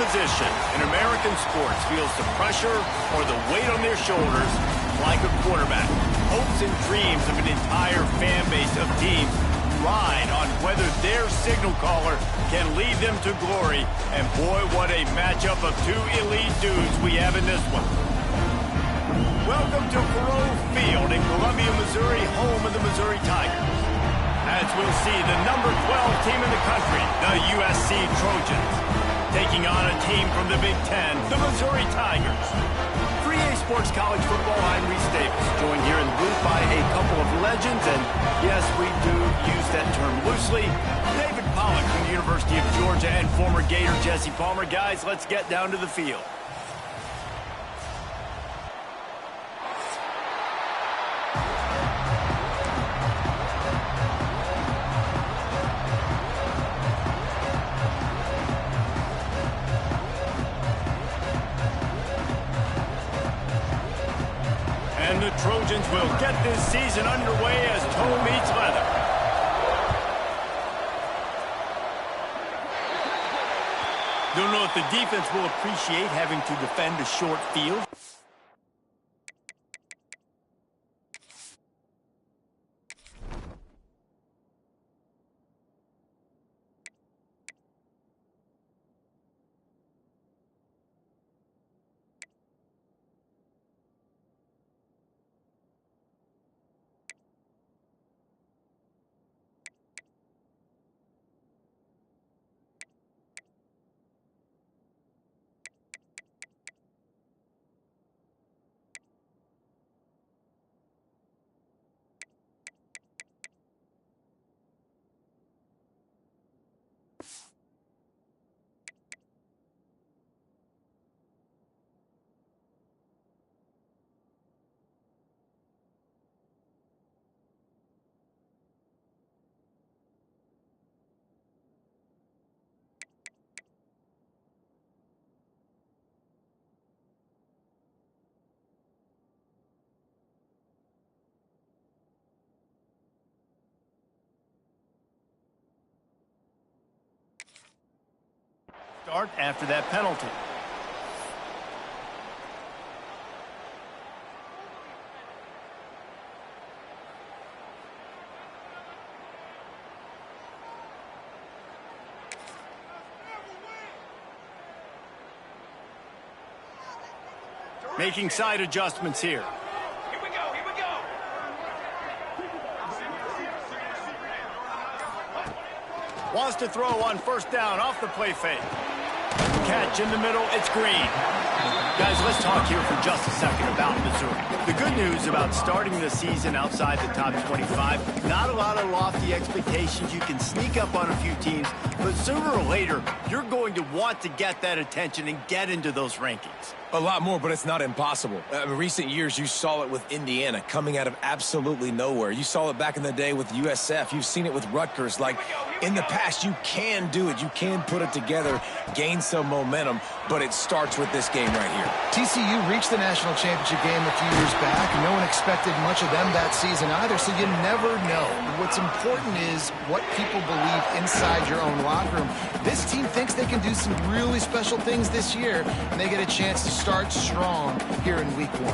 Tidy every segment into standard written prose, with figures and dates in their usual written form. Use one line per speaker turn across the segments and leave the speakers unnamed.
position in American sports feels the pressure or the weight on their shoulders like a quarterback. Hopes and dreams of an entire fan base of teams ride on whether their signal caller can lead them to glory. And boy, what a matchup of two elite dudes we have in this one. Welcome to Faurot Field in Columbia, Missouri, home of the Missouri Tigers. As we'll see, the number 12 team in the country, the USC Trojans, taking on a team from the Big Ten, the Missouri Tigers. 3A Sports College Football, I'm Reese Davis, joined here in the booth by a couple of legends, and yes, we do use that term loosely. David Pollack from the University of Georgia and former Gator Jesse Palmer. Guys, let's get down to the field. And the Trojans will get this season underway as toe meets leather. Don't know if the defense will appreciate having to defend a short field. Start after that penalty. Making side adjustments here. Wants to throw on first down off the play fake. Catch in the middle, it's Green. Guys, let's talk here for just a second about Missouri. The good news about starting the season outside the top 25, not a lot of lofty expectations. You can sneak up on a few teams, but sooner or later, you're going to want to get that attention and get into those rankings.
A lot more, but it's not impossible. In recent years, you saw it with Indiana coming out of absolutely nowhere. You saw it back in the day with USF. You've seen it with Rutgers. Like, in the past, you can do it. You can put it together, gain some momentum, but it starts with this game right here.
TCU reached the national championship game a few years back, and no one expected much of them that season either, so you never know. What's important is what people believe inside your own locker room. This team thinks they can do some really special things this year, and they get a chance to start strong here in week 1.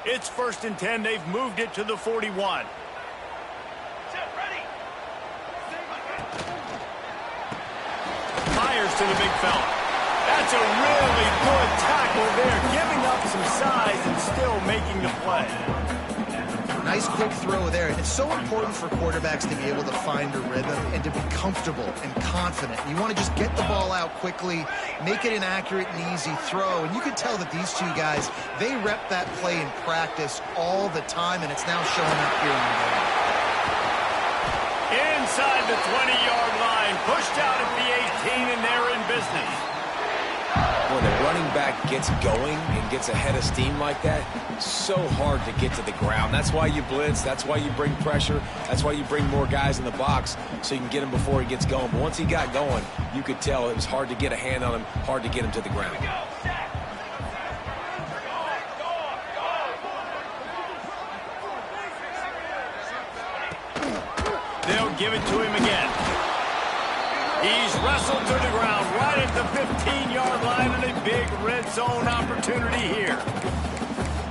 It's 1st and 10. They've moved it to the 41. Fires to the big fella. That's a really good tackle there, giving up some size and still making the play.
Nice quick throw there. It's so important for quarterbacks to be able to find a rhythm and to be comfortable and confident. You want to just get the ball out quickly, make it an accurate and easy throw. And you can tell that these two guys, they rep that play in practice all the time, and it's now showing up here in the game.
Inside the 20-yard line, pushed out at the 18, and they're in business.
When the running back gets going and gets ahead of steam like that, so hard to get to the ground. That's why you blitz. That's why you bring pressure. That's why you bring more guys in the box so you can get him before he gets going. But once he got going, you could tell it was hard to get a hand on him, hard to get him to the ground.
They'll give it to him again. He's wrestled to the ground right at the 15-yard line, and a big red zone opportunity here.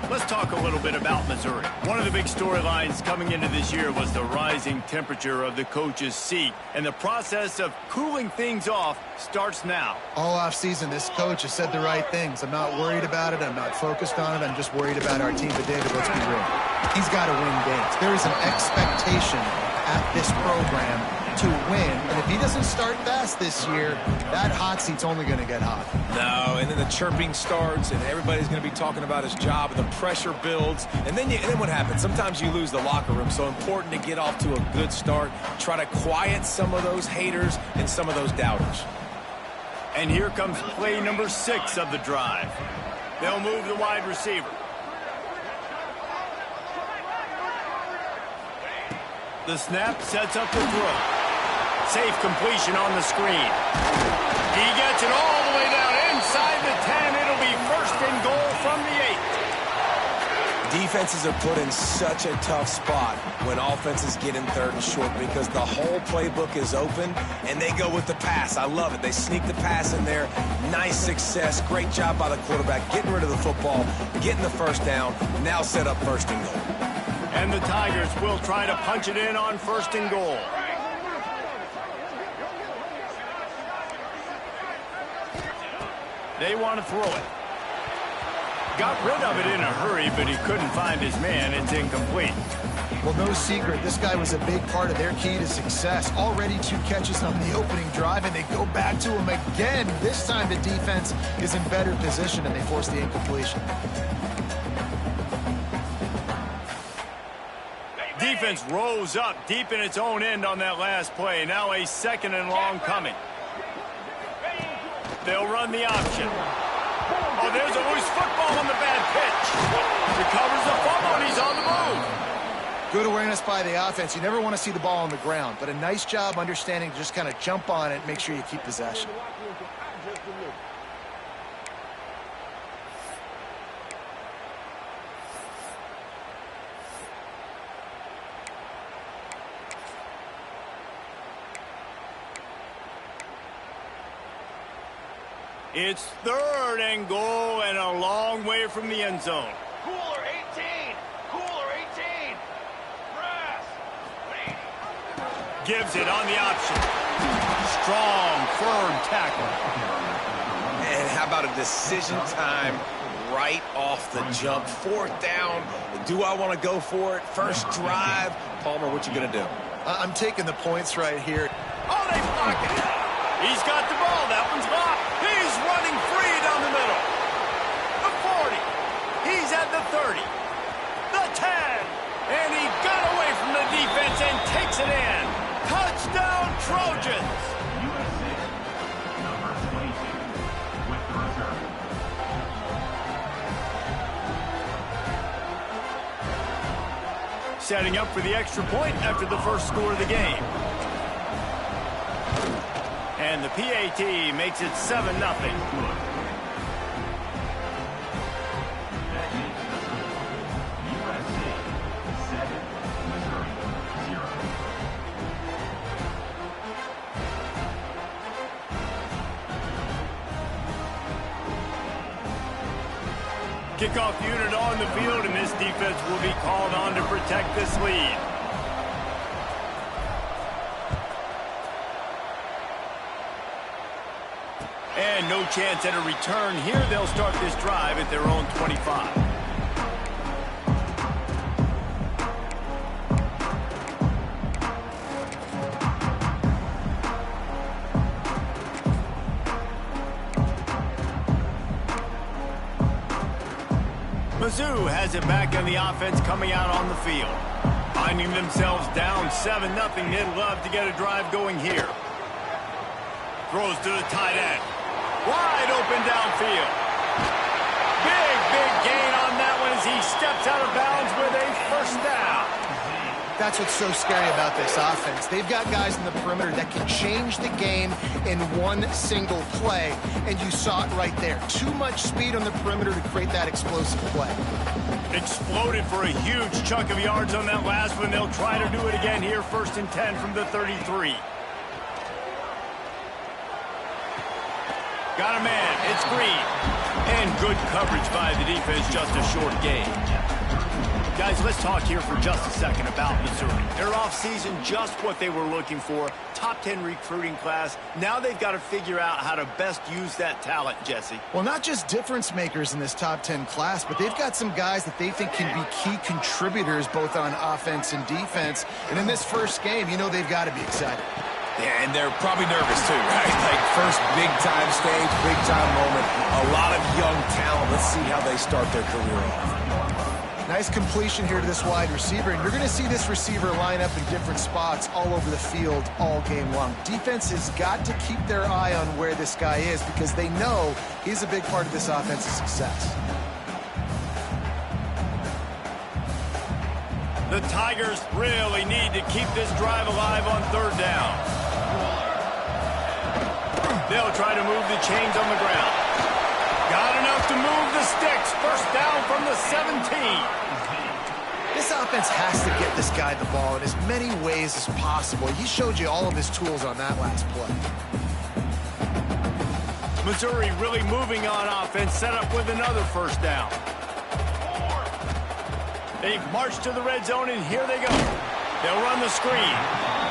Let's talk a little bit about Missouri. One of the big storylines coming into this year was the rising temperature of the coach's seat, and the process of cooling things off starts now.
All offseason, this coach has said the right things. I'm not worried about it. I'm not focused on it. I'm just worried about our team. But, David, let's be real. He's got to win games. There is an expectation at this program to win, and if he doesn't start fast this year, that hot seat's only going to get hot.
No, and then the chirping starts, and everybody's going to be talking about his job, and the pressure builds, and then what happens? Sometimes you lose the locker room, so important to get off to a good start, try to quiet some of those haters and some of those doubters.
And here comes play number 6 of the drive. They'll move the wide receiver. The snap sets up the throw. Safe completion on the screen. He gets it all the way down inside the 10. It'll be first and goal from the 8.
Defenses are put in such a tough spot when offenses get in third and short because the whole playbook is open, and they go with the pass. I love it. They sneak the pass in there. Nice success. Great job by the quarterback getting rid of the football, getting the first down, now set up first and goal.
And the Tigers will try to punch it in on first and goal. They want to throw it. Got rid of it in a hurry, but he couldn't find his man. It's incomplete.
Well, no secret. This guy was a big part of their key to success. Already 2 catches on the opening drive, and they go back to him again. This time the defense is in better position, and they force the incompletion.
Defense rose up deep in its own end on that last play. Now a second and long coming. They'll run the option. Oh, there's a loose football on the bad pitch. Recovers the fumble, and he's on the move.
Good awareness by the offense. You never want to see the ball on the ground, but a nice job understanding to just kind of jump on it, make sure you keep possession.
It's third and goal and a long way from the end zone.
Cooler 18! Cooler 18! Press!
Gives it on the option. Strong, firm tackle.
And how about a decision time right off the jump? 4th down. Do I want to go for it? First drive. Palmer, what you going to do?
I'm taking the points right here.
Oh, they block it. He's got the ball. That one's blocked. He's running free down the middle. The 40. He's at the 30. The 10. And he got away from the defense and takes it in. Touchdown, Trojans.
USC, number 22, with the return.
Setting up for the extra point after the first score of the game. And the PAT makes it 7-0. Kickoff unit on the field, and this defense will be called on to protect this lead. And no chance at a return here. They'll start this drive at their own 25. Mizzou has it back on the offense coming out on the field. Finding themselves down 7-0. They'd love to get a drive going here. Throws to the tight end. Wide open downfield. Big gain on that one as he steps out of bounds with a first down.
That's what's so scary about this offense. They've got guys in the perimeter that can change the game in one single play, and you saw it right there. Too much speed on the perimeter to create that explosive play.
Exploded for a huge chunk of yards on that last one. They'll try to do it again here, 1st and 10 from the 33. Got a man, it's Green. And good coverage by the defense, just a short gain. Guys, let's talk here for just a second about Missouri. Their offseason, just what they were looking for. Top 10 recruiting class. Now they've got to figure out how to best use that talent, Jesse.
Well, not just difference makers in this top 10 class, but they've got some guys that they think can be key contributors both on offense and defense. And in this first game, you know they've got to be excited.
Yeah, and they're probably nervous too, right? Like first big-time stage, big-time moment. A lot of young talent. Let's see how they start their career off.
Nice completion here to this wide receiver, and you're going to see this receiver line up in different spots all over the field all game long. Defense has got to keep their eye on where this guy is because they know he's a big part of this offense's success.
The Tigers really need to keep this drive alive on 3rd down. They'll try to move the chains on the ground. Got enough to move the sticks. 1st down from the 17.
This offense has to get this guy the ball in as many ways as possible. He showed you all of his tools on that last play.
Missouri really moving on offense, set up with another 1st down. They've marched to the red zone, and here they go. They'll run the screen.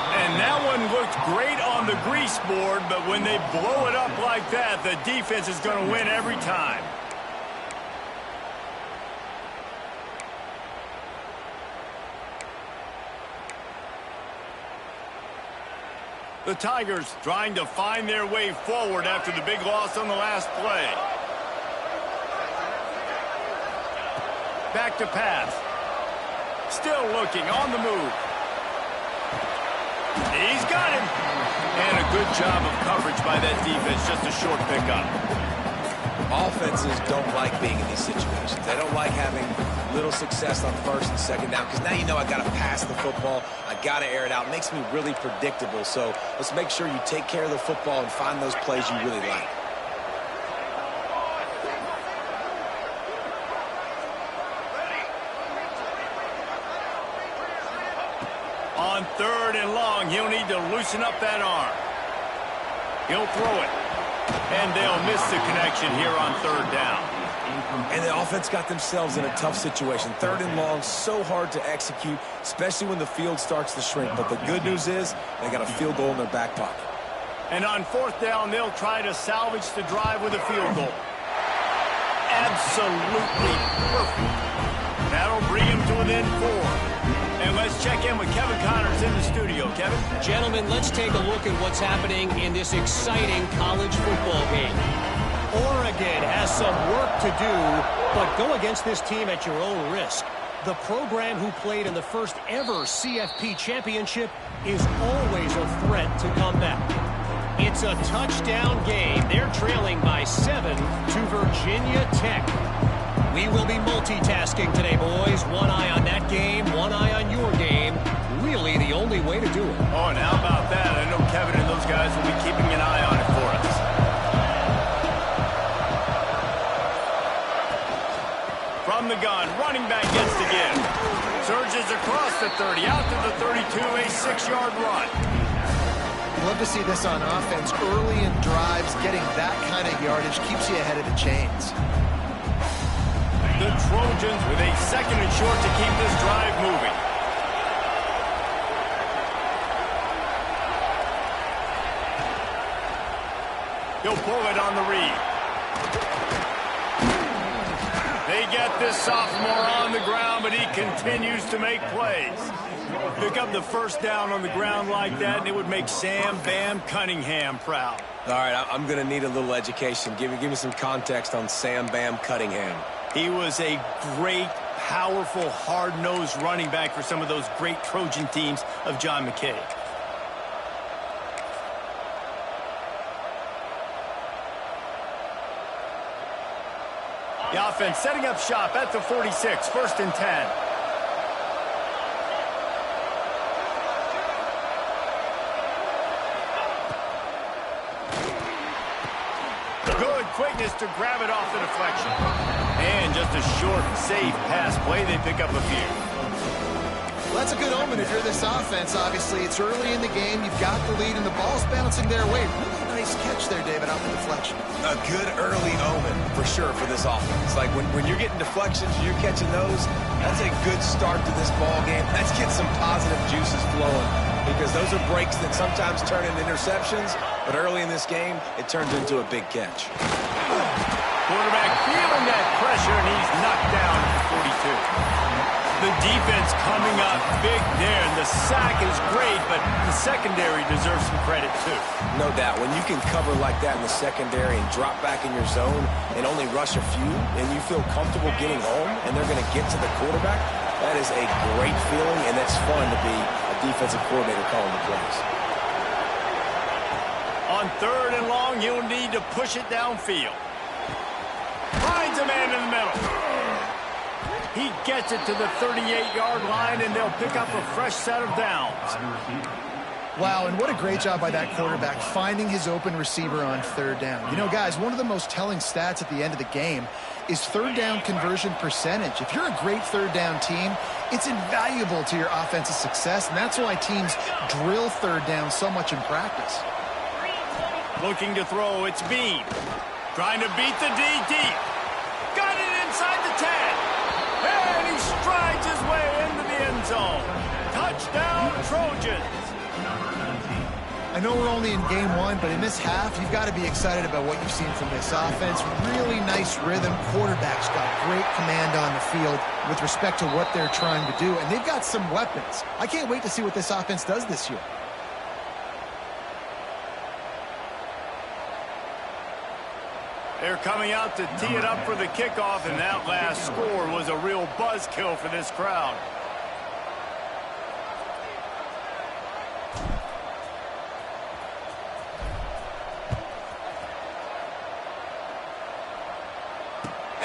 And that one looked great on the grease board, but when they blow it up like that, the defense is going to win every time. The Tigers trying to find their way forward after the big loss on the last play. Back to pass. Still looking on the move. He's got him. And a good job of coverage by that defense. Just a short pickup.
Offenses don't like being in these situations. They don't like having little success on 1st and 2nd down because now you know I got to pass the football. I got to air it out. It makes me really predictable. So let's make sure you take care of the football and find those plays you really like.
On 3rd and long, he'll need to loosen up that arm. He'll throw it. And they'll miss the connection here on 3rd down.
And the offense got themselves in a tough situation. 3rd and long, so hard to execute, especially when the field starts to shrink. But the good news is they got a field goal in their back pocket.
And on 4th down, they'll try to salvage the drive with a field goal. Absolutely perfect. That'll bring him to within 4. And let's check in with Kevin Connors in the studio. Kevin?
Gentlemen, let's take a look at what's happening in this exciting college football game. Oregon has some work to do, but go against this team at your own risk. The program who played in the first ever CFP championship is always a threat to come back. It's a touchdown game. They're trailing by 7 to Virginia Tech. We will be multitasking today, boys. One eye on that game, one eye on your game. Really the only way to do it.
Oh, and how about that? I know Kevin and those guys will be keeping an eye on it for us. From the gun, running back gets to give. Surges across the 30, out to the 32, a 6-yard run.
Love to see this on offense. Early in drives, getting that kind of yardage keeps you ahead of the chains.
The Trojans with a 2nd and short to keep this drive moving. He'll pull it on the read. They get this sophomore on the ground, but he continues to make plays. Pick up the 1st down on the ground like that, and it would make Sam Bam Cunningham proud.
All right, I'm going to need a little education. Give me some context on Sam Bam Cunningham.
He was a great, powerful, hard-nosed running back for some of those great Trojan teams of John McKay. The offense setting up shop at the 46, 1st and 10. just a short, safe pass play, they pick up a few.
Well, that's a good omen if you're this offense. Obviously, it's early in the game. You've got the lead, and the ball's bouncing their way. Really nice catch there, David, off the deflection.
A good early omen, for sure, for this offense. Like, when you're getting deflections and you're catching those, that's a good start to this ball game. Let's get some positive juices flowing, because those are breaks that sometimes turn into interceptions, but early in this game, it turns into a big catch.
Quarterback feeling that pressure, and he's knocked down at 42. The defense coming up big there, and the sack is great, but the secondary deserves some credit too.
No doubt. When you can cover like that in the secondary and drop back in your zone and only rush a few, and you feel comfortable getting home, and they're going to get to the quarterback, that is a great feeling, and it's fun to be a defensive coordinator calling the plays.
On 3rd and long, he'll need to push it downfield. Finds a man in the middle. He gets it to the 38-yard line, and they'll pick up a fresh set of downs.
Wow, and what a great job by that quarterback, finding his open receiver on 3rd down. You know, guys, one of the most telling stats at the end of the game is 3rd down conversion percentage. If you're a great 3rd down team, it's invaluable to your offensive success, and that's why teams drill 3rd down so much in practice.
Looking to throw, it's Bean. Trying to beat the D deep. Got it inside the 10. And he strides his way into the end zone. Touchdown, Trojans.
I know we're only in game 1, but in this half, you've got to be excited about what you've seen from this offense. Really nice rhythm. Quarterback's got great command on the field with respect to what they're trying to do. And they've got some weapons. I can't wait to see what this offense does this year.
They're coming out to tee it up for the kickoff, and that last score was a real buzzkill for this crowd.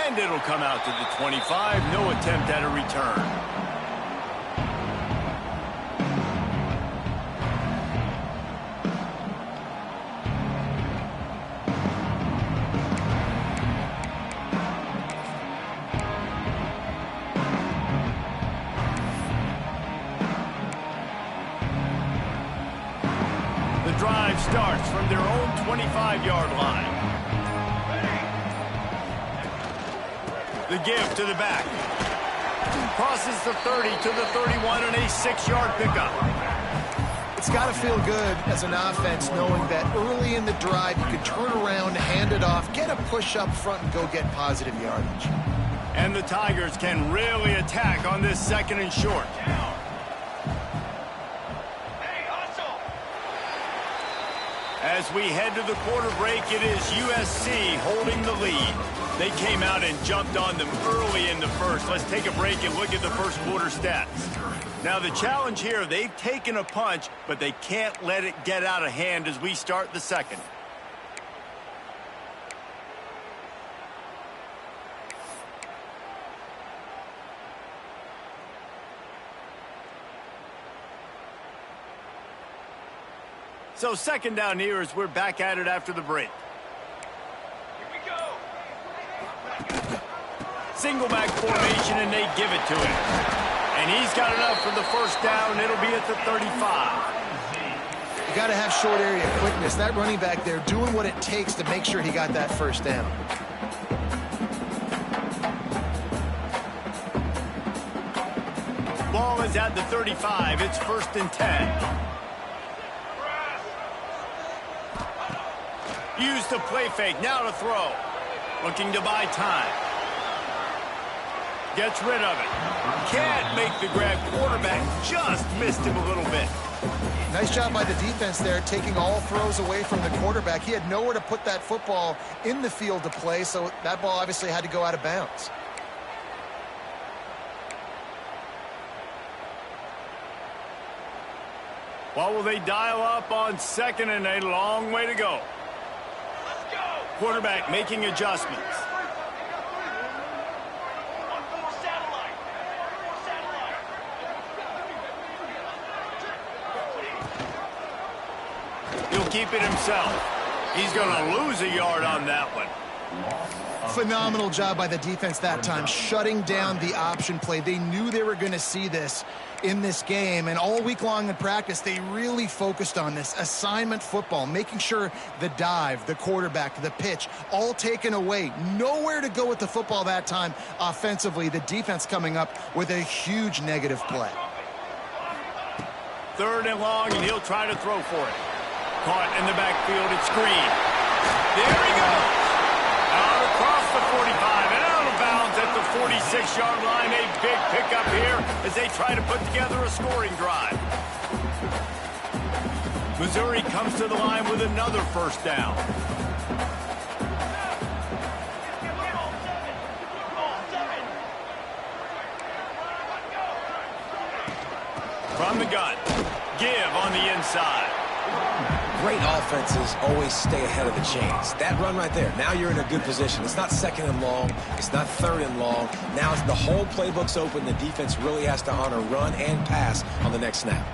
And it'll come out to the 25. No attempt at a return. Drive starts from their own 25-yard line. The give to the back. Crosses the 30 to the 31 and a 6-yard pickup.
It's got to feel good as an offense knowing that early in the drive you could turn around, hand it off, get a push up front, and go get positive yardage.
And the Tigers can really attack on this 2nd and short. As we head to the quarter break, it is USC holding the lead. They came out and jumped on them early in the first. Let's take a break and look at the first quarter stats. Now the challenge here, they've taken a punch, but they can't let it get out of hand as we start the 2nd. So 2nd down here as we're back at it after the break.
Here we go.
Single back formation, and they give it to him. And he's got enough for the 1st down. It'll be at the 35.
You got to have short area quickness. That running back there doing what it takes to make sure he got that 1st down.
Ball is at the 35. It's 1st and 10. Use the play fake, now to throw. Looking to buy time. Gets rid of it. Can't make the grab. Quarterback just missed him a little bit.
Nice job by the defense there, taking all throws away from the quarterback. He had nowhere to put that football in the field to play, so that ball obviously had to go out of bounds.
What will they dial up on 2nd and a long way to go? Quarterback making adjustments. He'll keep it himself. He's going to lose a yard on that one.
Phenomenal job by the defense that time, shutting down the option play. They knew they were going to see this in this game, and all week long in practice, they really focused on this assignment football, making sure the dive, the quarterback, the pitch, all taken away. Nowhere to go with the football that time offensively. The defense coming up with a huge negative play.
3rd and long, and he'll try to throw for it. Caught in the backfield, it's Green. There he goes. Out across the 45 and out of bounds at the 46-yard line. A big pickup here as they try to put together a scoring drive. Missouri comes to the line with another 1st down. From the gun, give on the inside.
Great offenses always stay ahead of the chains. That run right there, now you're in a good position. It's not 2nd and long. It's not 3rd and long. Now it's the whole playbook's open. The defense really has to honor run and pass on the next snap.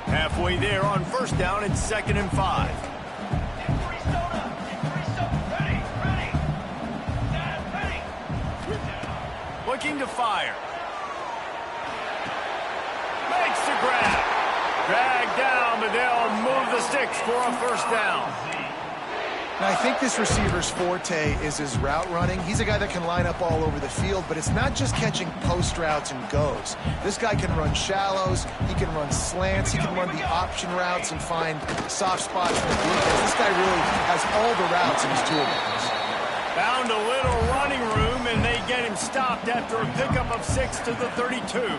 Halfway there on 1st down and 2nd and 5. Looking to fire. Makes the grab. Dragged down, but they'll move the sticks for a 1st down.
Now, I think this receiver's forte is his route running. He's a guy that can line up all over the field, but it's not just catching post routes and goes. This guy can run shallows, he can run slants, he can run the option routes and find soft spots in the defense. This guy really has all the routes in his toolbox.
Found a little running room, and they get him stopped after a pickup of 6 to the 32.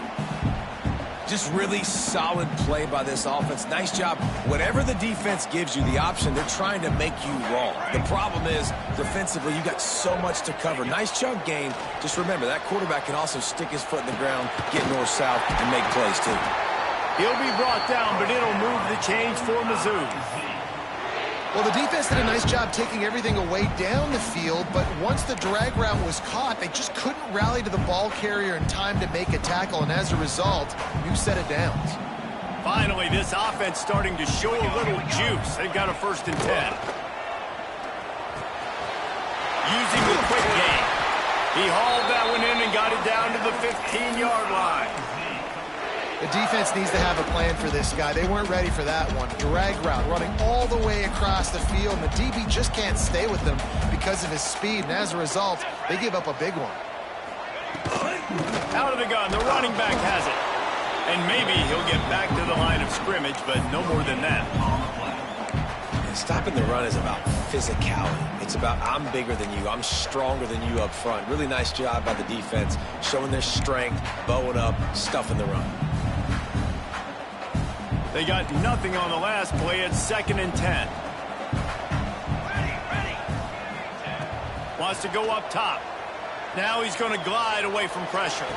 Just really solid play by this offense. Nice job. Whatever the defense gives you the option, they're trying to make you wrong. The problem is, defensively, you got so much to cover. Nice chunk gain. Just remember, that quarterback can also stick his foot in the ground, get north-south, and make plays, too.
He'll be brought down, but it'll move the chains for Mizzou.
Well, the defense did a nice job taking everything away down the field, but once the drag route was caught, they just couldn't rally to the ball carrier in time to make a tackle, and as a result, new set of downs.
Finally, this offense starting to show a little juice. They've got a 1st and 10. Using the quick game. He hauled that one in and got it down to the 15-yard line.
The defense needs to have a plan for this guy. They weren't ready for that one. Drag route, running all the way across the field, and the DB just can't stay with them because of his speed, and as a result, they give up a big one.
Out of the gun, the running back has it. And maybe he'll get back to the line of scrimmage, but no more than that.
And stopping the run is about physicality. It's about I'm bigger than you, I'm stronger than you up front. Really nice job by the defense, showing their strength, bowing up, stuffing the run.
They got nothing on the last play at 2nd and 10. Wants to go up top. Now he's going to glide away from pressure.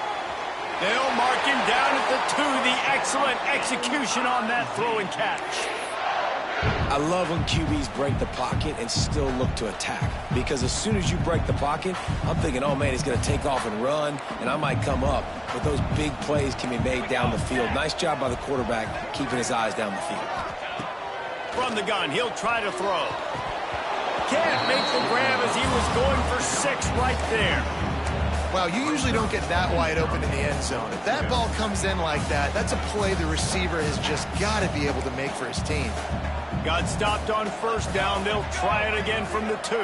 They'll mark him down at the 2. The excellent execution on that throw and catch.
I love when QBs break the pocket and still look to attack. Because as soon as you break the pocket, I'm thinking, oh man, he's going to take off and run, and I might come up. But those big plays can be made down the field. Nice job by the quarterback, keeping his eyes down the field.
From the gun, he'll try to throw. Can't make the grab as he was going for 6 right there.
Wow, you usually don't get that wide open in the end zone. If that ball comes in like that, that's a play the receiver has just got to be able to make for his team.
Got stopped on 1st down. They'll try it again from the 2.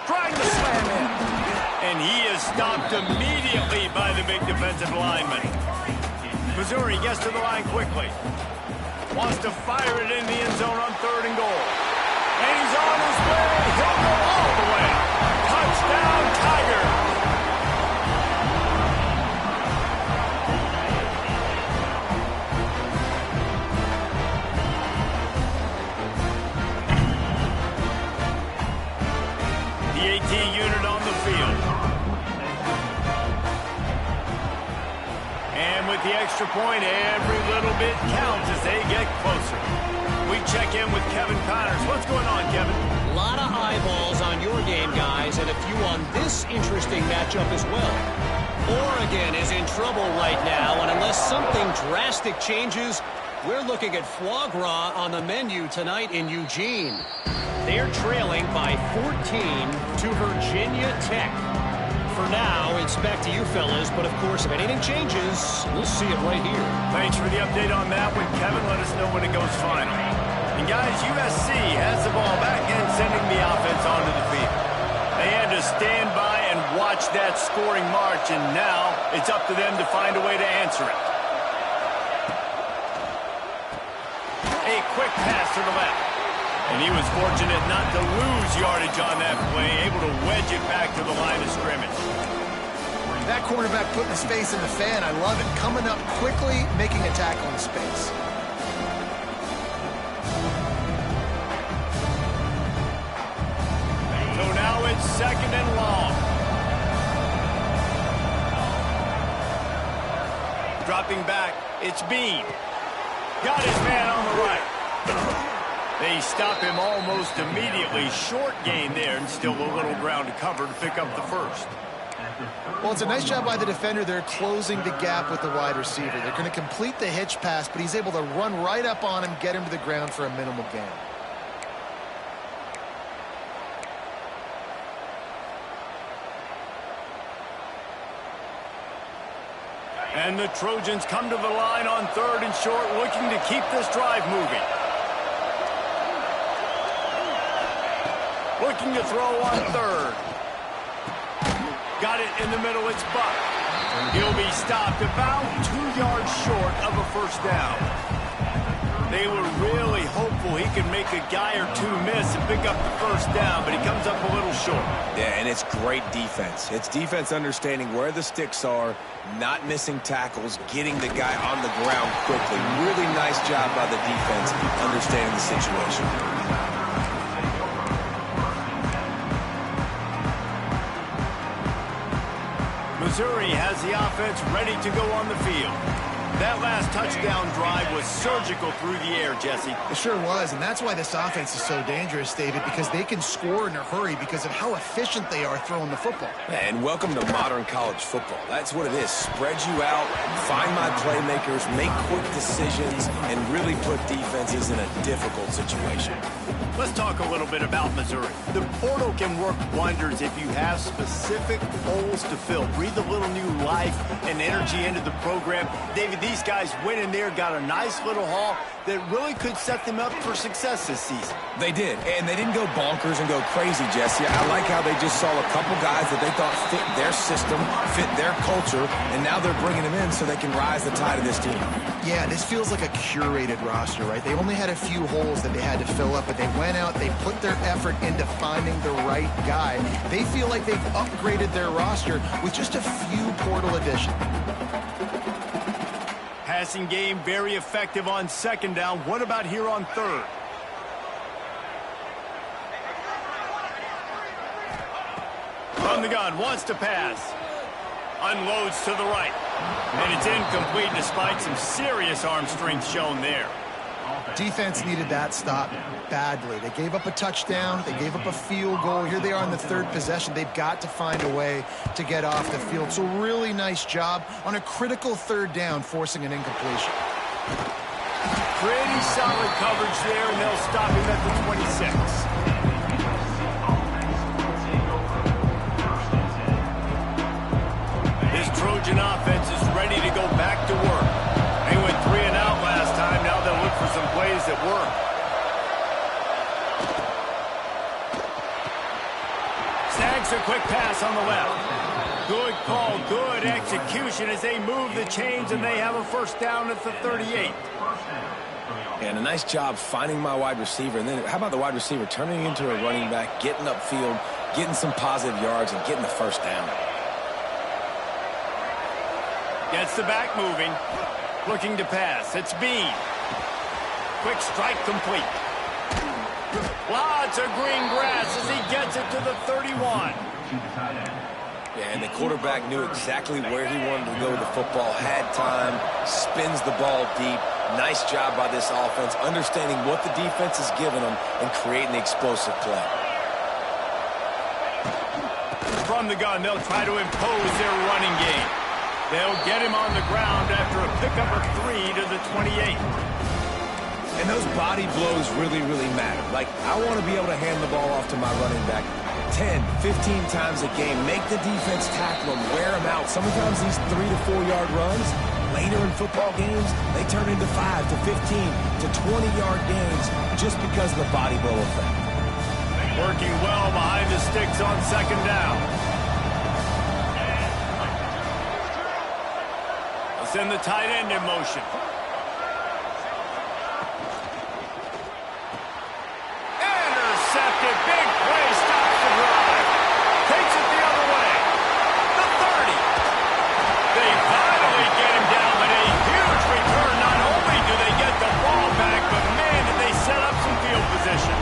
Trying to slam in. And he is stopped immediately by the big defensive lineman. Missouri gets to the line quickly. Wants to fire it in the end zone on 3rd and goal. And he's on his way. He'll go all the way. Touchdown, Tiger. The AT unit on the field. And with the extra point, every little bit counts as they get closer. We check in with Kevin Connors. What's going on, Kevin?
eyeballs on your game, guys, and a few on this interesting matchup as well. Oregon is in trouble right now, and unless something drastic changes, we're looking at foie gras on the menu tonight in Eugene. They're trailing by 14 to Virginia Tech. For now, it's back to you fellas, but of course, if anything changes, we'll see it right here.
Thanks for the update on that one, Kevin. Let us know when it goes final. And guys, USC has the ball back and sending the offense onto the field. They had to stand by and watch that scoring march, and now it's up to them to find a way to answer it. A quick pass to the left. And he was fortunate not to lose yardage on that play, able to wedge it back to the line of scrimmage.
That quarterback putting his face in the fan, I love it. Coming up quickly, making a tackle in space.
So now it's 2nd and long. Dropping back, it's Bean. Got his man on the right. They stop him almost immediately. Short gain there, and still a little ground to cover to pick up the first.
Well, it's a nice job by the defender. They're closing the gap with the wide receiver. They're going to complete the hitch pass, but he's able to run right up on him, get him to the ground for a minimal gain.
And the Trojans come to the line on 3rd and short, looking to keep this drive moving. Looking to throw on 3rd. Got it in the middle, it's Buck. He'll be stopped about 2 yards short of a first down. They were really hopeful he could make a guy or two miss and pick up the first down, but he comes up a little short.
Yeah, and it's great defense. It's defense understanding where the sticks are, not missing tackles, getting the guy on the ground quickly. Really nice job by the defense understanding the situation.
Missouri has the offense ready to go on the field. That last touchdown drive was surgical through the air, Jesse.
It sure was, and that's why this offense is so dangerous, David, because they can score in a hurry because of how efficient they are throwing the football.
And welcome to modern college football. That's what it is. Spread you out, find my playmakers, make quick decisions, and really put defenses in a difficult situation.
Let's talk a little bit about Missouri. The portal can work wonders if you have specific holes to fill. Breathe a little new life and energy into the program. David, these guys went in there, got a nice little haul that really could set them up for success this season.
They did, and they didn't go bonkers and go crazy, Jesse. I like how they just saw a couple guys that they thought fit their system, fit their culture, and now they're bringing them in so they can rise the tide of this team.
Yeah, this feels like a curated roster, right? They only had a few holes that they had to fill up, but they went out, they put their effort into finding the right guy. They feel like they've upgraded their roster with just a few portal additions.
Passing game very effective on 2nd down. What about here on 3rd? From the gun, wants to pass. Unloads to the right. And it's incomplete despite some serious arm strength shown there.
Defense needed that stop badly. They gave up a touchdown. They gave up a field goal. Here they are in the 3rd possession. They've got to find a way to get off the field. So really nice job on a critical 3rd down, forcing an incompletion.
Pretty solid coverage there, and they'll stop him at the 26. This Trojan offense is ready to go back to work. They went 3 and out last time. Now they'll look for some plays that work. Snags a quick pass on the left. Good call, good execution as they move the chains, and they have a first down at the 38.
And a nice job finding my wide receiver. And then how about the wide receiver turning into a running back, getting upfield, getting some positive yards, and getting the first down.
Gets the back moving. Looking to pass. It's Bean. Quick strike complete. Lots of green grass as he gets it to the 31.
Yeah, and the quarterback knew exactly where he wanted to go with the football, had time, spins the ball deep. Nice job by this offense, understanding what the defense is giving them and creating the explosive play.
From the gun, they'll try to impose their running game. They'll get him on the ground after a pickup of 3 to the 28.
And those body blows really, really matter. Like, I want to be able to hand the ball off to my running back 10, 15 times a game. Make the defense tackle him, wear him out. Sometimes these 3 to 4 yard runs, later in football games, they turn into 5 to 15 to 20 yard games just because of the body blow effect.
Working well behind the sticks on second down. They'll send the tight end in motion. Intercepted. Big play. Stops the drive. Takes it the other way. The 30. They finally get him down, but a huge return. Not only do they get the ball back, but man, did they set up some field position.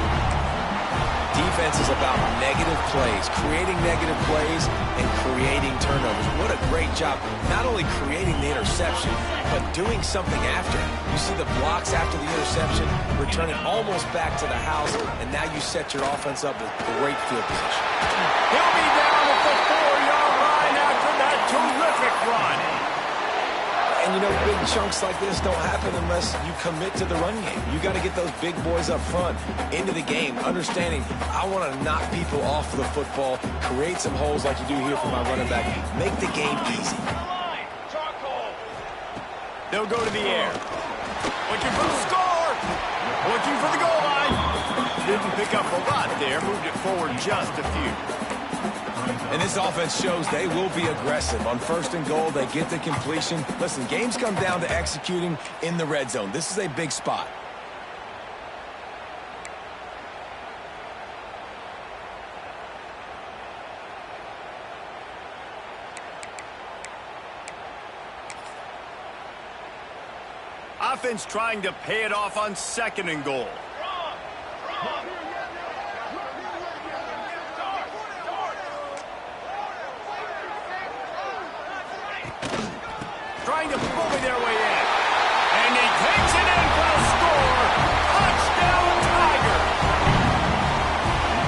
Defense is about negative plays, creating negative plays and creating turnovers. What a great job, not only creating the interception, but doing something after. You see the blocks after the interception, return it almost back to the house, and now you set your offense up with great field position.
He'll be down at the 4-yard line after that terrific run.
And, you know, big chunks like this don't happen unless you commit to the run game. You got to get those big boys up front into the game, understanding I want to knock people off the football, create some holes like you do here for my running back, make the game easy.
They'll go to the air. Looking for the score. Looking for the goal line. Didn't pick up a lot there. Moved it forward just a few.
And this offense shows they will be aggressive. On 1st and goal, they get the completion. Listen, games come down to executing in the red zone. This is a big spot.
Offense trying to pay it off on 2nd and goal. Trying to bully their way in. And he takes it in for the score. Touchdown, Tigers.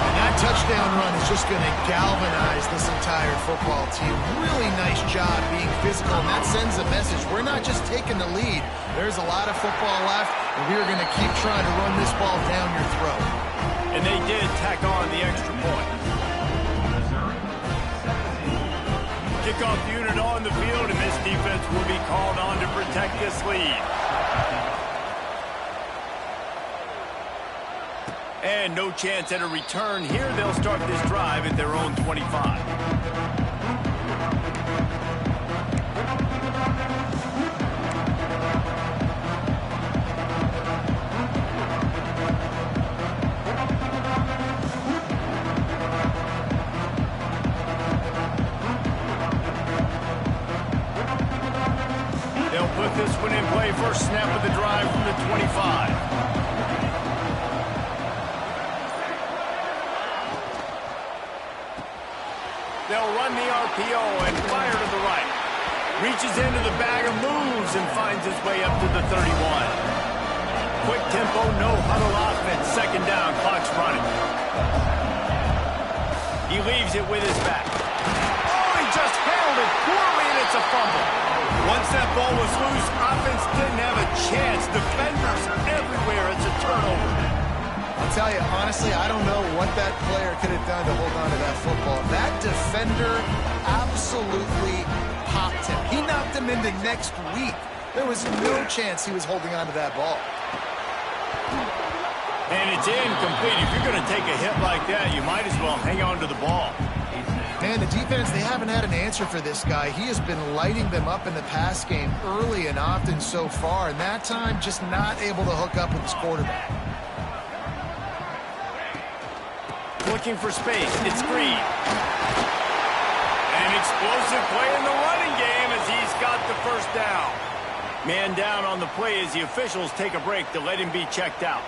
And that touchdown run is just going to galvanize this entire football team. Really nice job being physical, and that sends a message. We're not just taking the lead. There's a lot of football left, and we're going to keep trying to run this ball down your throat.
And they did tack on the extra point. Kickoff unit on the field, and this defense will be called on to protect this lead. And no chance at a return here. They'll start this drive at their own 25. They'll put this one in play. First snap of the drive from the 25. They'll run the RPO and fire to the right. Reaches into the bag of moves and finds his way up to the 31. Quick tempo, no huddle offense. 2nd down, clock's running. He leaves it with his back. Oh, he just handled it poorly, and it's a fumble. Once that ball was loose, offense didn't have a chance. Defenders everywhere. It's a turnover.
I'll tell you, honestly, I don't know what that player could have done to hold on to that football. That defender absolutely popped him. He knocked him into next week. There was no chance he was holding on to that ball.
And it's incomplete. If you're going to take a hit like that, you might as well hang on to the ball.
Man, the defense, they haven't had an answer for this guy. He has been lighting them up in the pass game early and often so far, and that time just not able to hook up with his quarterback.
Looking for space. It's Green. An explosive play in the running game as he's got the first down. Man down on the play as the officials take a break to let him be checked out.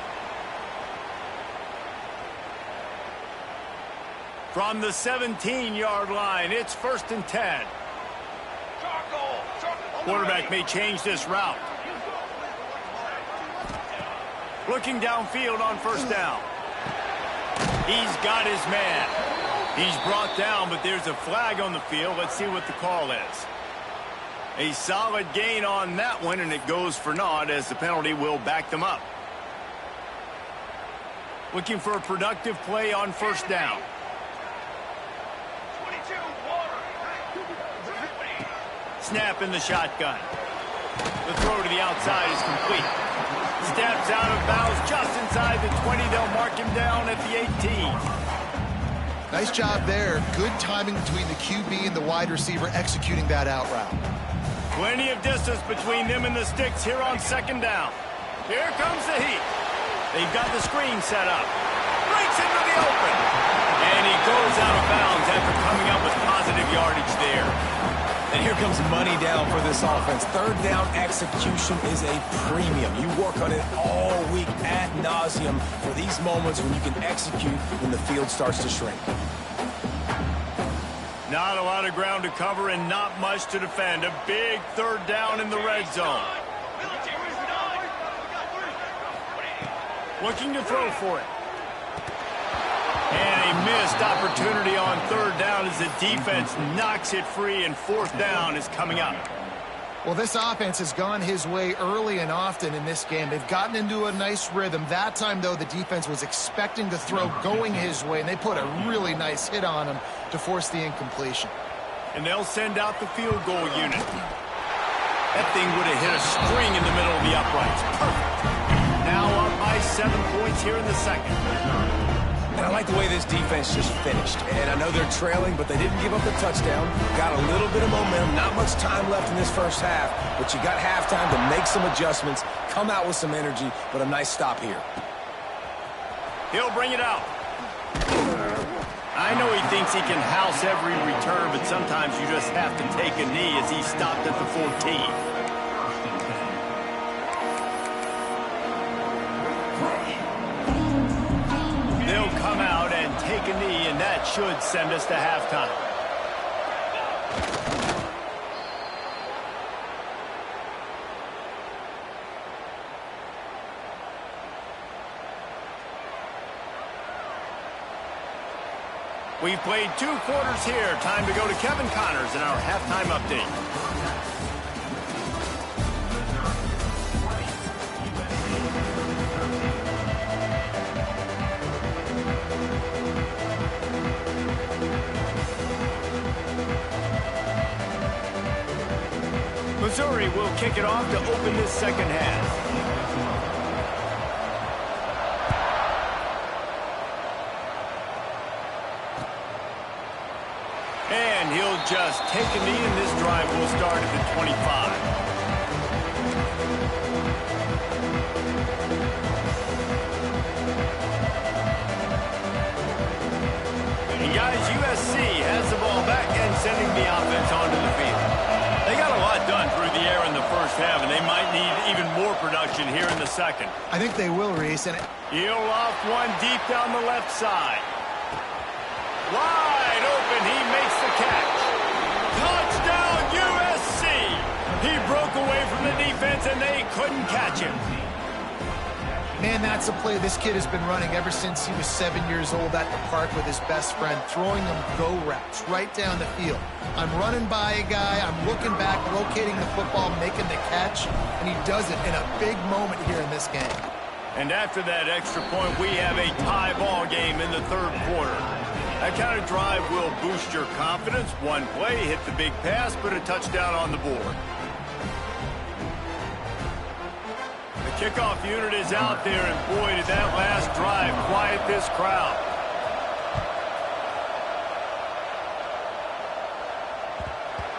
From the 17-yard line, it's 1st and 10. Quarterback may change this route. Looking downfield on 1st down. He's got his man. He's brought down, but there's a flag on the field. Let's see what the call is. A solid gain on that one, and it goes for naught as the penalty will back them up. Looking for a productive play on first down.
22, water.
Snap in the shotgun. The throw to the outside is complete. Steps out of bounds just inside the 20. They'll mark him down at the 18.
Nice job there. Good timing between the QB and the wide receiver executing that out route.
Plenty of distance between them and the sticks here on second down. Here comes the heat. They've got the screen set up. Breaks into the open. And he goes out of bounds after coming up with positive yardage there.
And here comes money down for this offense. Third down execution is a premium. You work on it all week ad nauseum for these moments when you can execute when the field starts to shrink.
Not a lot of ground to cover and not much to defend. A big third down in the red zone. Looking to throw for it. And a missed opportunity on third down as the defense knocks it free, and fourth down is coming up.
Well, this offense has gone his way early and often in this game. They've gotten into a nice rhythm. That time, though, the defense was expecting the throw going his way, and they put a really nice hit on him to force the incompletion.
And they'll send out the field goal unit. That thing would have hit a string in the middle of the uprights. Perfect. Now up by 7 points here in the second.
And I like the way this defense just finished. And I know they're trailing, but they didn't give up the touchdown. Got a little bit of momentum. Not much time left in this first half, but you got halftime to make some adjustments, come out with some energy, but a nice stop here.
He'll bring it out. I know he thinks he can house every return, but sometimes you just have to take a knee as he stopped at the 14. They'll come out and take a knee, and that should send us to halftime. We've played 2 quarters here. Time to go to Kevin Connors in our halftime update. Missouri will kick it off to open this second half. And he'll just take a knee, and this drive will start at the 25. And guys, USC has the ball back and sending the offense onto the field. They got a lot done through the air in the first half, and they might need even more production here in the second.
I think they will, Reese. And
He'll off one deep down the left side. Wide open, he makes the catch. Touchdown, USC! He broke away from the defense, and they couldn't catch him.
man, that's a play this kid has been running ever since he was 7 years old at the park with his best friend, throwing them go routes right down the field. I'm running by a guy, I'm looking back, locating the football, making the catch, and he does it in a big moment here in this game.
And after that extra point, we have a tie ball game in the third quarter. That kind of drive will boost your confidence. One play, hit the big pass, put a touchdown on the board. The kickoff unit is out there, and boy, did that last drive quiet this crowd.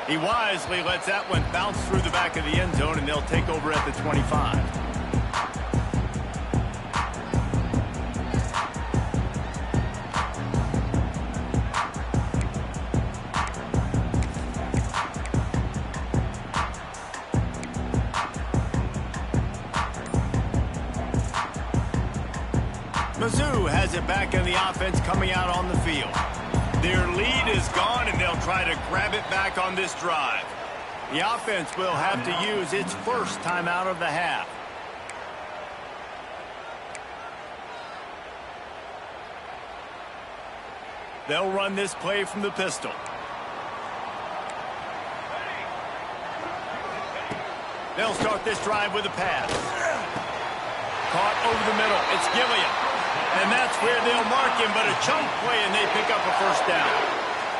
He wisely lets that one bounce through the back of the end zone, and they'll take over at the 25. Mizzou has it back in the offense coming out on the field. Their lead is gone, and they'll try to grab it back on this drive. The offense will have to use its first timeout of the half. They'll run this play from the pistol. They'll start this drive with a pass. Caught over the middle. It's Gilliam. And that's where they'll mark him, but a chunk play, and they pick up a first down.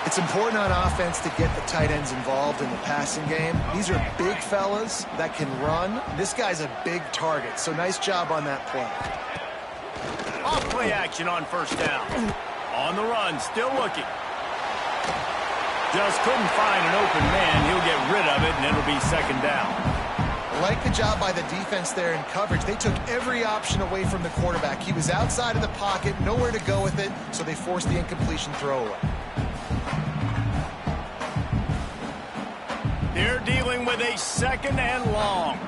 It's important on offense to get the tight ends involved in the passing game. These are big fellas that can run. This guy's a big target, so nice job on that play.
Off play action on first down. On the run, still looking. Just couldn't find an open man. He'll get rid of it, and it'll be second down.
Like the job by the defense there in coverage. They took every option away from the quarterback. He was outside of the pocket, nowhere to go with it, so they forced the incompletion throwaway.
They're dealing with a second and long.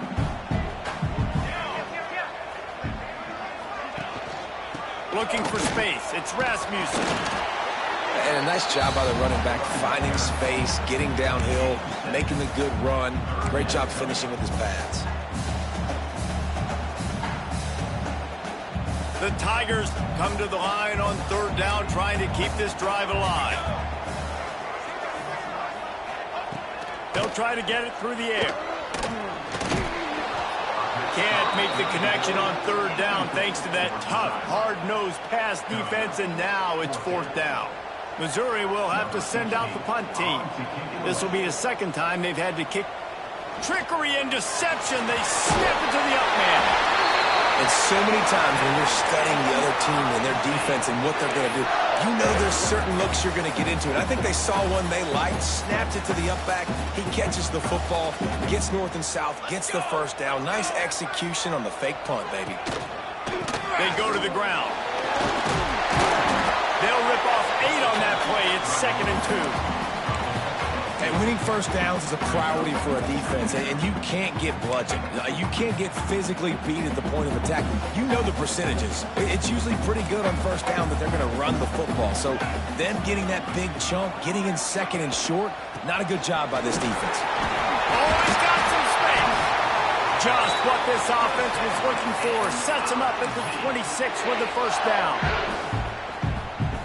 Looking for space. It's Rasmussen.
And a nice job by the running back, finding space, getting downhill, making a good run. Great job finishing with his pads.
The Tigers come to the line on third down, trying to keep this drive alive. They'll try to get it through the air. Can't make the connection on third down thanks to that tough, hard-nosed pass defense, and now it's fourth down. Missouri will have to send out the punt team. This will be the second time they've had to kick. Trickery and deception. They snap it to the up man.
And so many times when you're studying the other team and their defense and what they're going to do, you know there's certain looks you're going to get into. And I think they saw one they liked, snapped it to the up back. He catches the football, gets north and south, gets the first down. Nice execution on the fake punt, baby.
They go to the ground. They'll rip off 8 on that play. It's 2nd and 2.
And winning first downs is a priority for a defense, and you can't get bludgeoned. You can't get physically beat at the point of attack. You know the percentages. It's usually pretty good on first down that they're going to run the football. So them getting that big chunk, getting in 2nd and short, not a good job by this defense.
Oh, he's got some space. Just what this offense was looking for. Sets him up at the 26 with the first down.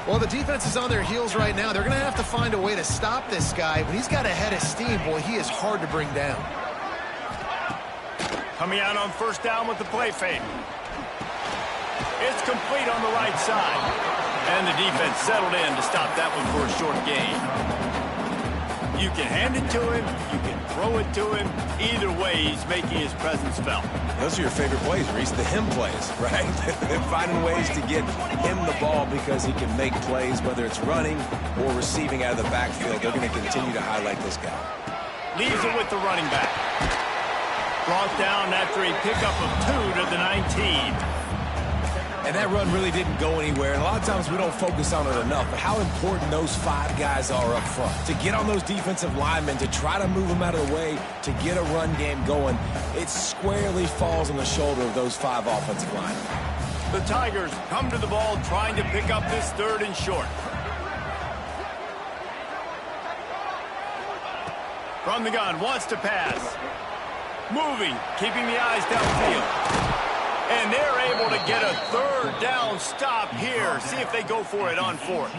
Well, the defense is on their heels right now. They're going to have to find a way to stop this guy, but he's got a head of steam. Boy, he is hard to bring down.
Coming out on first down with the play fake. It's complete on the right side. And the defense settled in to stop that one for a short gain. You can hand it to him. You can throw it to him. Either way, he's making his presence felt.
Those are your favorite plays, Reese, the him plays, right? Finding ways to get him the ball because he can make plays, whether it's running or receiving out of the backfield. They're going to continue to highlight this guy.
Leaves it with the running back. Brought down after a pickup of 2 to the 19.
And that run really didn't go anywhere. And a lot of times we don't focus on it enough, but how important those 5 guys are up front. To get on those defensive linemen, to try to move them out of the way, to get a run game going, it squarely falls on the shoulder of those 5 offensive linemen.
The Tigers come to the ball trying to pick up this 3rd and short. From the gun, wants to pass. Moving, keeping the eyes downfield. And they're able to get a 3rd down stop here. See if they go for it on 4th.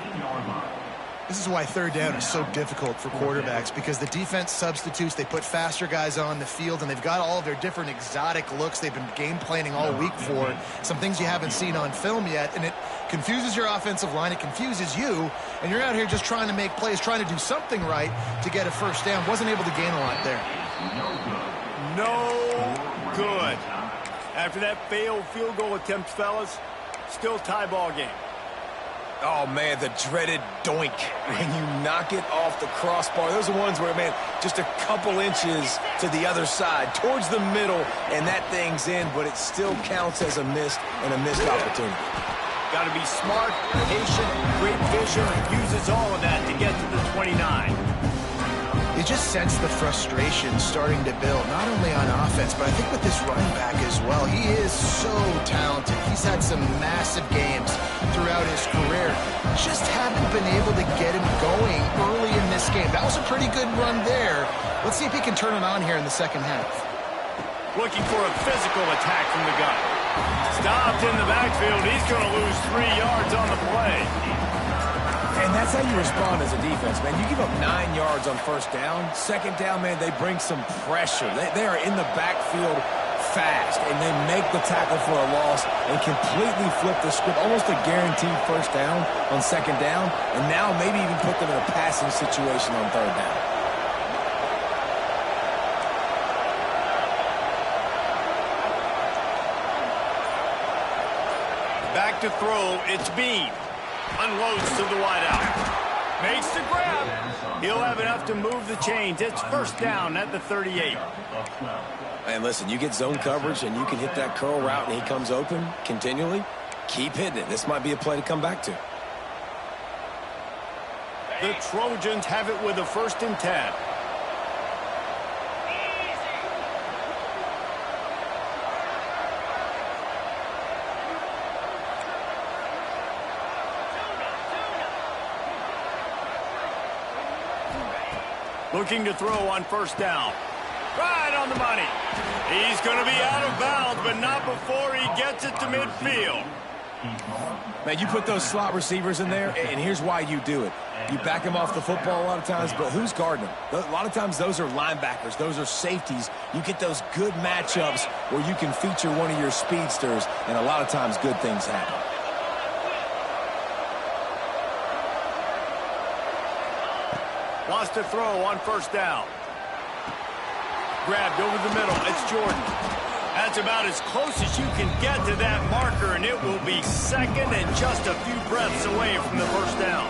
This is why 3rd down is so difficult for quarterbacks, because the defense substitutes. They put faster guys on the field, and they've got all of their different exotic looks they've been game planning all week for. Some things you haven't seen on film yet, and it confuses your offensive line. It confuses you, and you're out here just trying to make plays, trying to do something right to get a first down. Wasn't able to gain a lot there.
No good. After that failed field goal attempt, fellas, still tie ball game.
Oh, man, the dreaded doink when you knock it off the crossbar. Those are ones where, man, just a couple inches to the other side, towards the middle, and that thing's in, but it still counts as a missed opportunity.
Got to be smart, patient, great vision, uses all of that to get to the 29.
You just sense the frustration starting to build, not only on offense, but I think with this running back as well. He is so talented. He's had some massive games throughout his career. Just haven't been able to get him going early in this game. That was a pretty good run there. Let's see if he can turn it on here in the second half.
Looking for a physical attack from the gun. Stopped in the backfield. He's going to lose 3 yards on the play.
And that's how you respond as a defense, man. You give up 9 yards on first down. Second down, man, they bring some pressure. They are in the backfield fast, and they make the tackle for a loss and completely flip the script. Almost a guaranteed first down on second down, and now maybe even put them in a passing situation on third down.
Back to throw, it's Bean. Unloads to the wideout. Makes the grab. He'll have enough to move the chains. It's first down at the 38.
And listen, you get zone coverage and you can hit that curl route and he comes open continually. Keep hitting it. This might be a play to come back to.
The Trojans have it with a 1st and 10. Looking to throw on first down. Right on the money. He's going to be out of bounds, but not before he gets it to midfield.
Man, you put those slot receivers in there, and here's why you do it. You back them off the football a lot of times, but who's guarding them? A lot of times those are linebackers. Those are safeties. You get those good matchups where you can feature one of your speedsters, and a lot of times good things happen.
Wants to throw on first down. Grabbed over the middle. It's Jordan. That's about as close as you can get to that marker, and it will be second and just a few breaths away from the first down.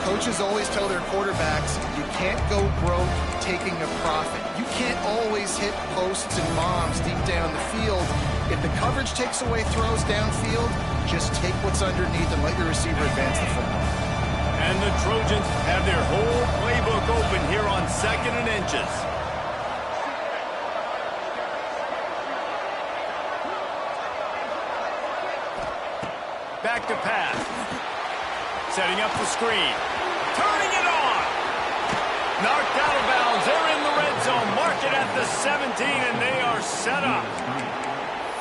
Coaches always tell their quarterbacks, you can't go broke taking a profit. You can't always hit posts and bombs deep down the field. If the coverage takes away throws downfield, just take what's underneath and let your receiver advance the football.
And the Trojans have their whole playbook open here on 2nd and inches. Back to pass. Setting up the screen. Turning it on. Knocked out of bounds. They're in the red zone. Mark it at the 17, and they are set up.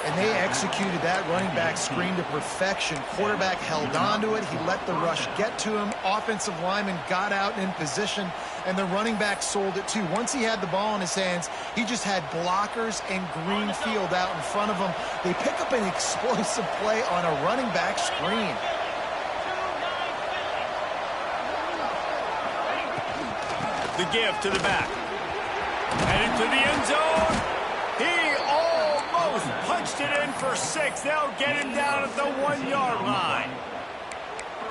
And they executed that running back screen to perfection. Quarterback held on to it. He let the rush get to him. Offensive lineman got out and in position, and the running back sold it too. Once he had the ball in his hands, he just had blockers and green field out in front of him. They pick up an explosive play on a running back screen.
The give to the back. Headed to the end zone. He almost punched it in for 6. They'll get him down at the 1-yard line.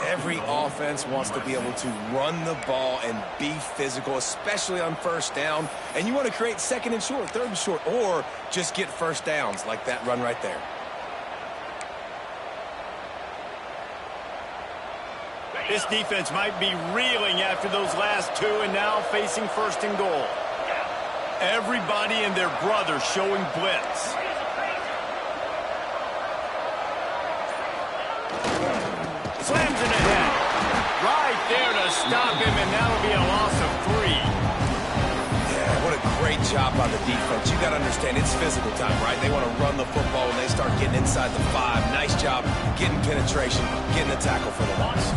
Every offense wants to be able to run the ball and be physical, especially on first down. And you want to create 2nd and short, 3rd and short, or just get first downs like that run right there.
This defense might be reeling after those last 2 and now facing 1st and goal. Everybody and their brother showing blitz. Slams it ahead. Right there to stop him, and that'll be a loss of 3.
Yeah, what a great job by the defense. You got to understand, it's physical time, right? They want to run the football when they start getting inside the 5. Nice job getting penetration, getting the tackle for the loss.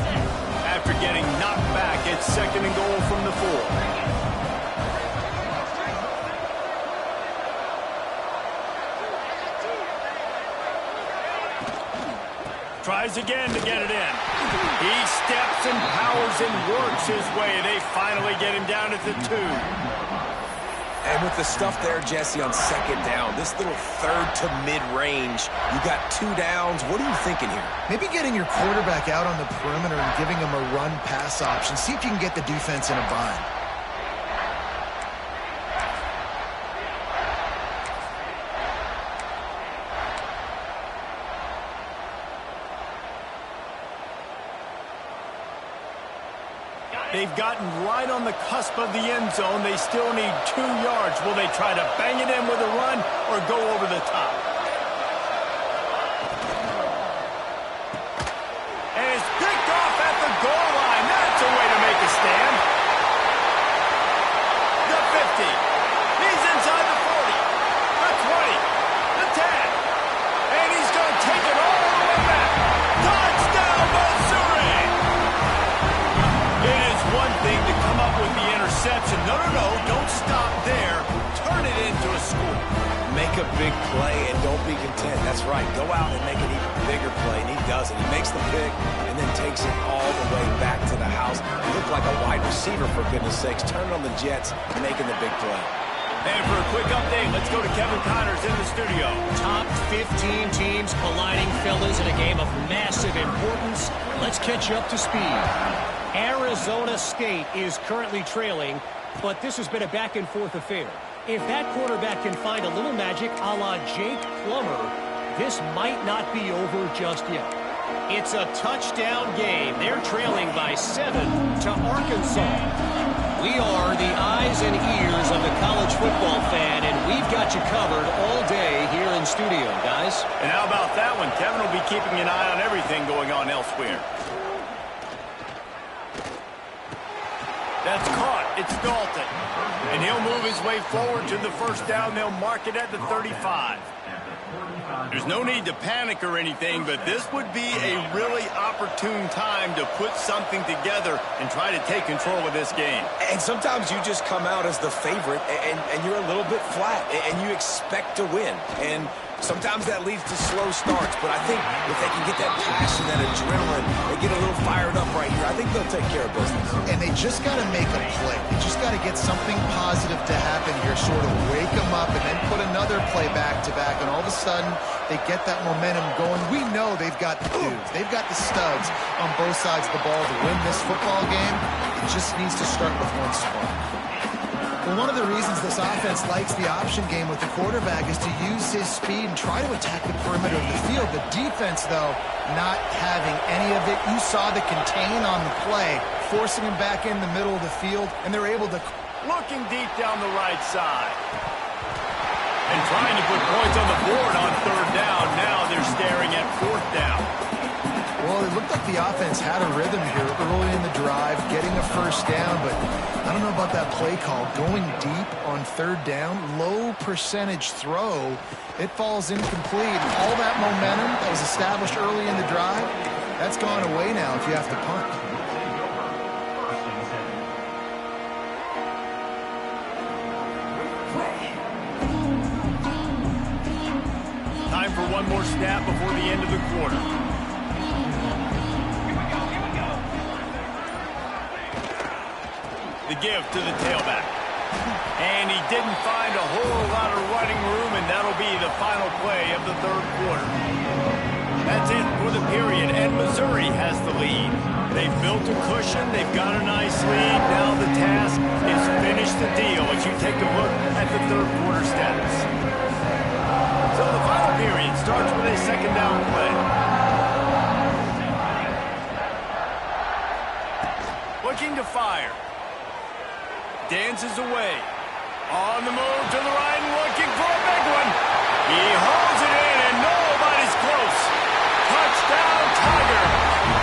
After getting knocked back, it's 2nd and goal from the 4. Tries again to get it in. He steps and powers and works his way. They finally get him down at the 2.
And with the stuff there, Jesse, on 2nd down, this little 3rd to mid-range, you got 2 downs. What are you thinking here?
Maybe getting your quarterback out on the perimeter and giving him a run-pass option. See if you can get the defense in a bind.
They've gotten right on the cusp of the end zone. They still need 2 yards. Will they try to bang it in with a run or go over the top? And it's picked off at the goal line. That's a way to make a stand. The 50. He's inside the 40. The 20. The 10. And he's going to take it all the way back. Touchdown, Missouri! interception. No, no, no. Don't stop there. Turn it into a score.
Make a big play and don't be content. That's right. Go out and make an even bigger play, and he does it. He makes the pick and then takes it all the way back to the house. He looked like a wide receiver, for goodness sakes. Turn on the Jets, making the big play.
And for a quick update, let's go to Kevin Connors in the studio.
Top 15 teams colliding, fellas, in a game of massive importance. Let's catch you up to speed. Arizona State is currently trailing, but this has been a back-and-forth affair. If that quarterback can find a little magic a la Jake Plummer, this might not be over just yet. It's a touchdown game. They're trailing by 7 to Arkansas. We are the eyes and ears of the college football fan, and we've got you covered all day here in studio, guys.
And how about that one? Kevin will be keeping an eye on everything going on elsewhere. That's caught. It's Dalton. And he'll move his way forward to the first down. They'll mark it at the 35. There's no need to panic or anything, but this would be a really opportune time to put something together and try to take control of this game.
And sometimes you just come out as the favorite, and you're a little bit flat, and you expect to win. And sometimes that leads to slow starts, but I think if they can get that passion, that adrenaline, they get a little fired up right here, I think they'll take care of business.
And they just got to make a play. They just got to get something positive to happen here, sort of wake them up and then put another play back-to-back, and all of a sudden they get that momentum going. We know they've got the dudes. They've got the studs on both sides of the ball to win this football game. It just needs to start with one spark. Well, one of the reasons this offense likes the option game with the quarterback is to use his speed and try to attack the perimeter of the field. The defense, though, not having any of it. You saw the contain on the play, forcing him back in the middle of the field, and they're able to...
Looking deep down the right side. And trying to put points on the board on third down. Now they're staring at fourth down.
Well, it looked like the offense had a rhythm here early in the drive, getting a first down, but I don't know about that play call. Going deep on third down, low percentage throw, it falls incomplete. All that momentum that was established early in the drive, that's gone away now if you have to punt.
Time for one more snap before the end of the quarter. The give to the tailback. And he didn't find a whole lot of running room, and that'll be the final play of the third quarter. That's it for the period, and Missouri has the lead. They've built a cushion. They've got a nice lead. Now the task is finish the deal as you take a look at the third quarter stats. So the final period starts with a second down play. Looking to fire. Dances away. On the move to the right and looking for a big one. He holds it in and nobody's close. Touchdown Tiger.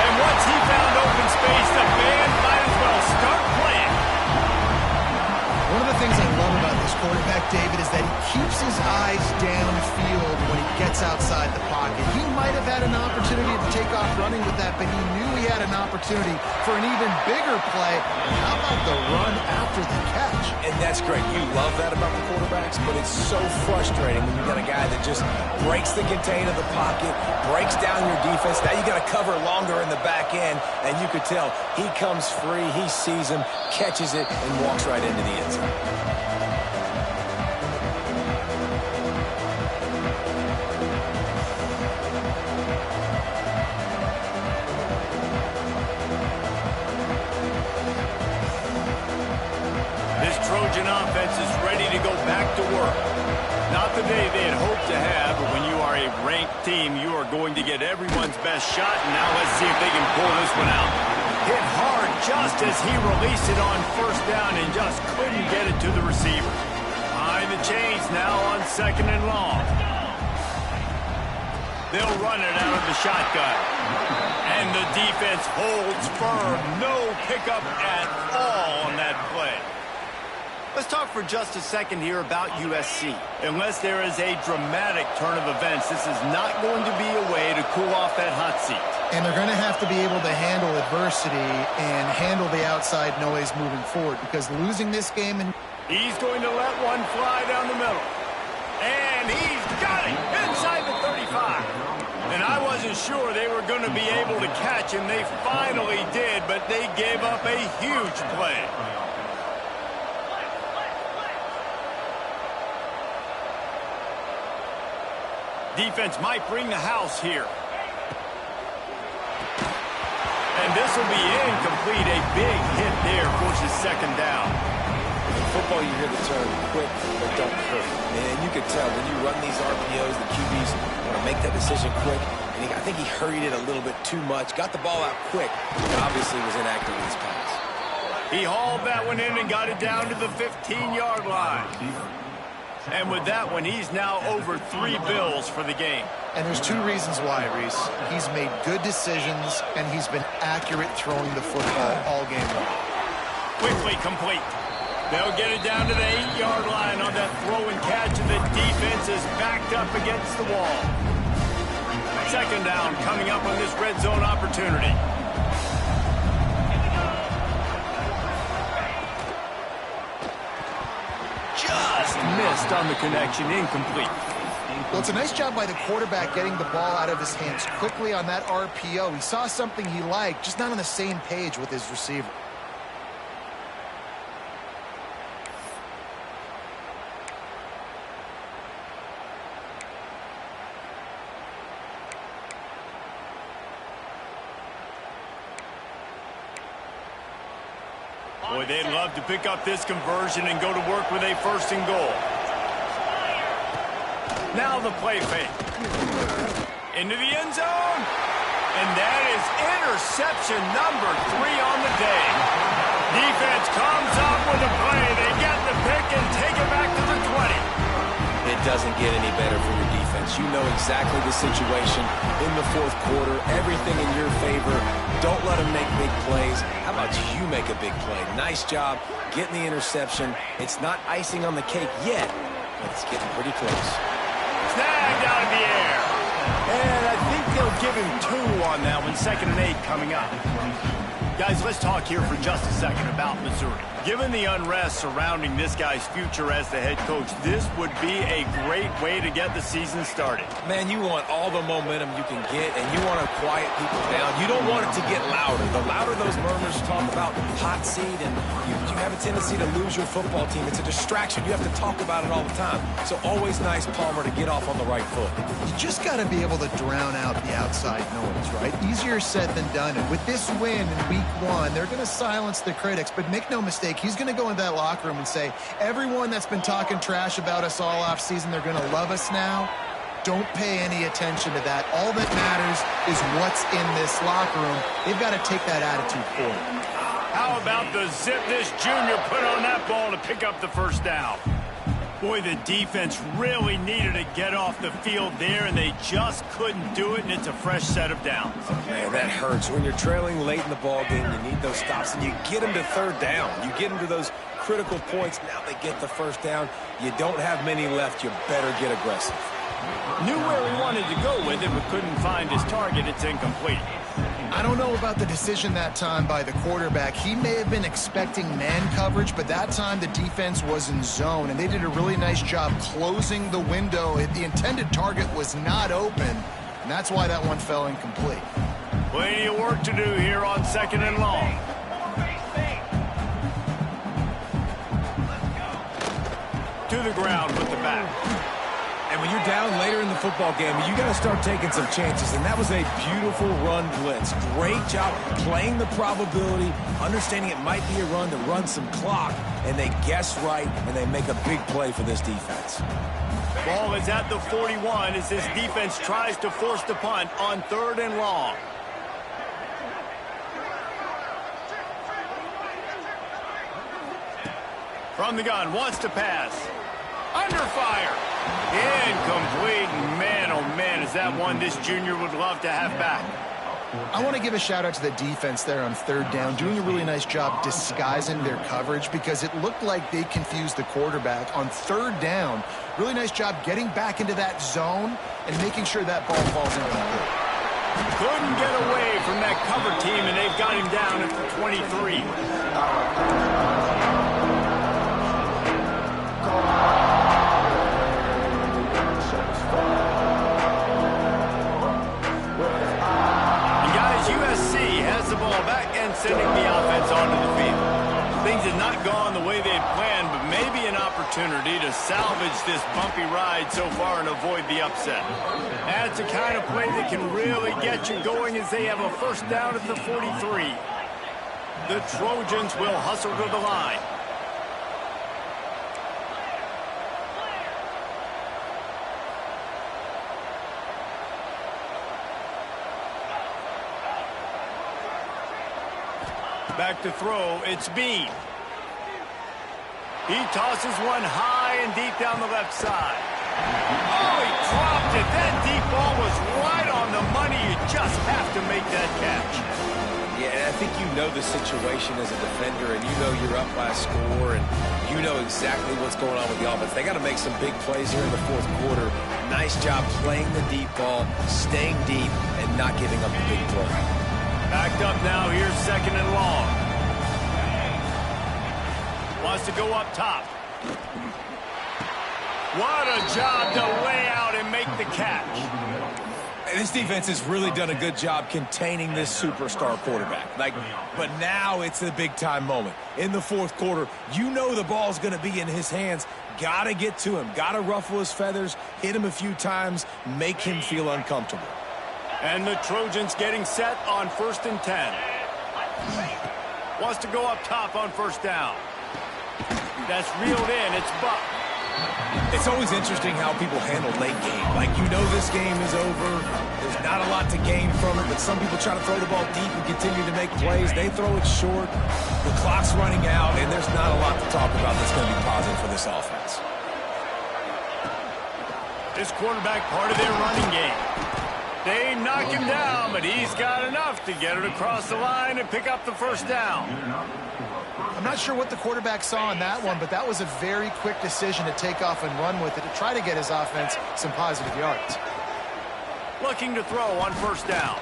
And once he found open space, the band might as well start playing.
One of the things I love about this quarterback, David, is that he keeps his eyes downfield when he gets outside the pocket. He might have had an opportunity to take off running with that, but he knew he had an opportunity for an even bigger play. How about the run after the catch?
And that's great. You love that about the quarterbacks, but it's so frustrating when you got a guy that just breaks the contain of the pocket, breaks down your defense. Now you got to cover longer in the back end, and you could tell he comes free, he sees him, catches it, and walks right into the end zone.
Trojan offense is ready to go back to work. Not the day they had hoped to have, but when you are a ranked team, you are going to get everyone's best shot. And now let's see if they can pull this one out. Hit hard just as he released it on first down and just couldn't get it to the receiver. Behind the chains now on second and long. They'll run it out of the shotgun. And the defense holds firm. No pickup at all on that play. Let's talk for just a second here about USC. Unless there is a dramatic turn of events, this is not going to be a way to cool off that hot seat.
And they're going to have to be able to handle adversity and handle the outside noise moving forward, because losing this game and
he's going to let one fly down the middle. And he's got it inside the 35. And I wasn't sure they were going to be able to catch him. They finally did, but they gave up a huge play. Defense might bring the house here. And this will be incomplete. A big hit there forces second down.
In football, you hear the term quick but don't hurt. And you can tell when you run these RPOs, the QBs want to make that decision quick. And I think he hurried it a little bit too much. Got the ball out quick, but obviously was inaccurate in his pass.
He hauled that one in and got it down to the 15-yard line. And with that one, he's now over 3 bills for the game.
And there's 2 reasons why, Reese. He's made good decisions, and he's been accurate throwing the football all game long.
Quickly complete. They'll get it down to the 8-yard line on that throw and catch, and the defense is backed up against the wall. Second down coming up on this red zone opportunity. Just missed on the connection, incomplete.
Well, it's a nice job by the quarterback getting the ball out of his hands quickly on that RPO. He saw something he liked, just not on the same page with his receiver.
Boy, they'd love to pick up this conversion and go to work with a 1st and goal. Now the play fake. Into the end zone. And that is interception number 3 on the day. Defense comes up with a play. They get the pick and take it back to the 20.
It doesn't get any better for your defense. You know exactly the situation in the 4th quarter. Everything in your favor. Don't let them make big plays. How about you make a big play? Nice job getting the interception. It's not icing on the cake yet, but it's getting pretty close.
Snagged out of the air. And I think they'll give him 2 on that one. 2nd and 8 coming up. Guys, let's talk here for just a second about Missouri. Given the unrest surrounding this guy's future as the head coach, this would be a great way to get the season started.
Man, you want all the momentum you can get, and you want to quiet people down. You don't want it to get louder. The louder those murmurs talk about hot seat, and you have a tendency to lose your football team. It's a distraction. You have to talk about it all the time. So always nice, Palmer, to get off on the right foot.
You just got to be able to drown out the outside noise, right? Easier said than done. And with this win in week 1, they're going to silence the critics. But make no mistake, he's going to go into that locker room and say, everyone that's been talking trash about us all offseason, they're going to love us now. Don't pay any attention to that. All that matters is what's in this locker room. They've got to take that attitude forward.
How about the zip this junior put on that ball to pick up the 1st down? Boy, the defense really needed to get off the field there, and they just couldn't do it, and it's a fresh set of downs.
Man, that hurts. When you're trailing late in the ball game, you need those stops, and you get them to 3rd down. You get them to those critical points. Now they get the 1st down. You don't have many left. You better get aggressive.
Knew where he wanted to go with it, but couldn't find his target. It's incomplete.
I don't know about the decision that time by the quarterback. He may have been expecting man coverage, but that time the defense was in zone, and they did a really nice job closing the window. The intended target was not open, and that's why that one fell incomplete.
Plenty of work to do here on 2nd and long. To the ground with the back.
And when you're down later in the football game, you got to start taking some chances. And that was a beautiful run blitz. Great job playing the probability, understanding it might be a run to run some clock. And they guess right, and they make a big play for this defense.
Ball is at the 41 as this defense tries to force the punt on 3rd and long. From the gun, wants to pass. Under fire. Incomplete. Man, oh man, is that one this junior would love to have back.
I want to give a shout out to the defense there on 3rd down, doing a really nice job disguising their coverage, because it looked like they confused the quarterback on 3rd down. Really nice job getting back into that zone and making sure that ball falls incomplete.
Couldn't get away from that cover team, and they've got him down at the 23. And guys, USC has the ball back and sending the offense onto the field. Things have not gone the way they had planned, but maybe an opportunity to salvage this bumpy ride so far and avoid the upset. That's the kind of play that can really get you going as they have a first down at the 43. The Trojans will hustle to the line. Back to throw, it's Bean. He tosses one high and deep down the left side. Oh, he dropped it. That deep ball was right on the money. You just have to make that catch.
Yeah, I think you know the situation as a defender, and you know you're up by a score, and you know exactly what's going on with the offense. They got to make some big plays here in the fourth quarter. Nice job playing the deep ball, staying deep, and not giving up the big play.
Backed up now, here's second and long. Wants to go up top. What a job to lay out and make the catch.
And this defense has really done a good job containing this superstar quarterback. But now it's the big-time moment. In the fourth quarter, you know the ball's going to be in his hands. Got to get to him. Got to ruffle his feathers, hit him a few times, make him feel uncomfortable.
And the Trojans getting set on 1st and 10. Wants to go up top on first down. That's reeled in. It's Buck.
It's always interesting how people handle late game. Like, you know this game is over. There's not a lot to gain from it, but some people try to throw the ball deep and continue to make plays. They throw it short. The clock's running out, and there's not a lot to talk about that's going to be positive for this offense.
This quarterback part of their running game. They knock him down, but he's got enough to get it across the line and pick up the first down.
I'm not sure what the quarterback saw in that one, but that was a very quick decision to take off and run with it to try to get his offense some positive yards.
Looking to throw on first down.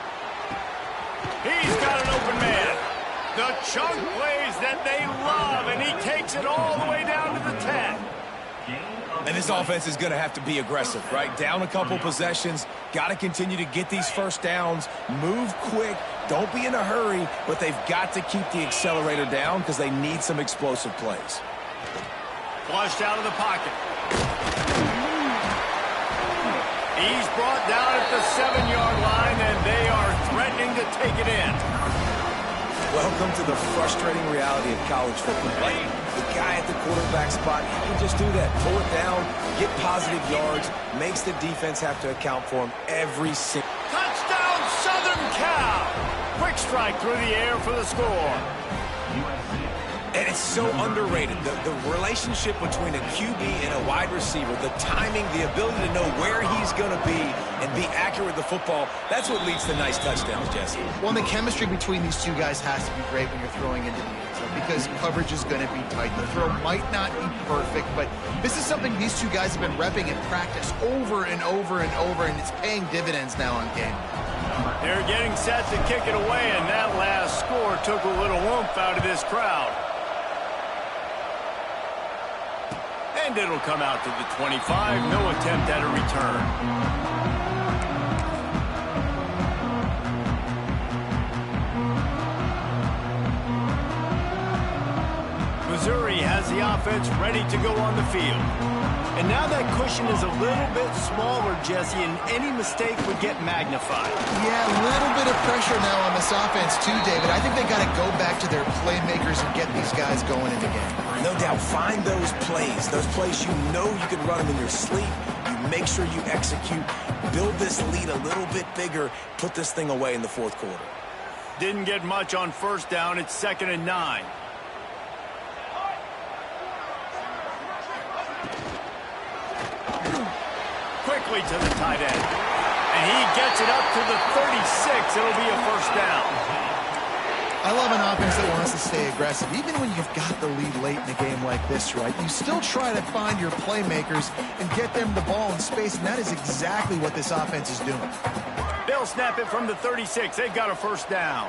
He's got an open man. The chunk plays that they love, and he takes it all the way down to the 10.
And this offense is going to have to be aggressive, right? Down a couple possessions, got to continue to get these first downs, move quick, don't be in a hurry, but they've got to keep the accelerator down because they need some explosive plays.
Flushed out of the pocket. He's brought down at the 7-yard line, and they are threatening to take it in.
Welcome to the frustrating reality of college football. Like, the guy at the quarterback spot, he can just do that. Pull it down, get positive yards, makes the defense have to account for him every single.
Touchdown, Southern Cal! Quick strike through the air for the score.
And it's so underrated. The relationship between a QB and a wide receiver, the timing, the ability to know where he's going to be and be accurate with the football, that's what leads to nice touchdowns, Jesse.
Well, the chemistry between these two guys has to be great when you're throwing into the end zone because coverage is going to be tight. The throw might not be perfect, but this is something these two guys have been repping in practice over and over and over, and it's paying dividends now on game.
They're getting set to kick it away, and that last score took a little oomph out of this crowd. And it'll come out to the 25. No attempt at a return. Missouri has the offense ready to go on the field. And now that cushion is a little bit smaller, Jesse, and any mistake would get magnified.
Yeah, a little bit of pressure now on this offense too, David. I think they got to go back to their playmakers and get these guys going in the game.
No doubt, find those plays you know you can run them in your sleep. You make sure you execute, build this lead a little bit bigger, put this thing away in the fourth quarter.
Didn't get much on first down. It's 2nd and 9. Quickly to the tight end. And he gets it up to the 36. It'll be a first down.
I love an offense that wants to stay aggressive. Even when you've got the lead late in a game like this, right, you still try to find your playmakers and get them the ball in space, and that is exactly what this offense is doing.
They'll snap it from the 36. They've got a first down.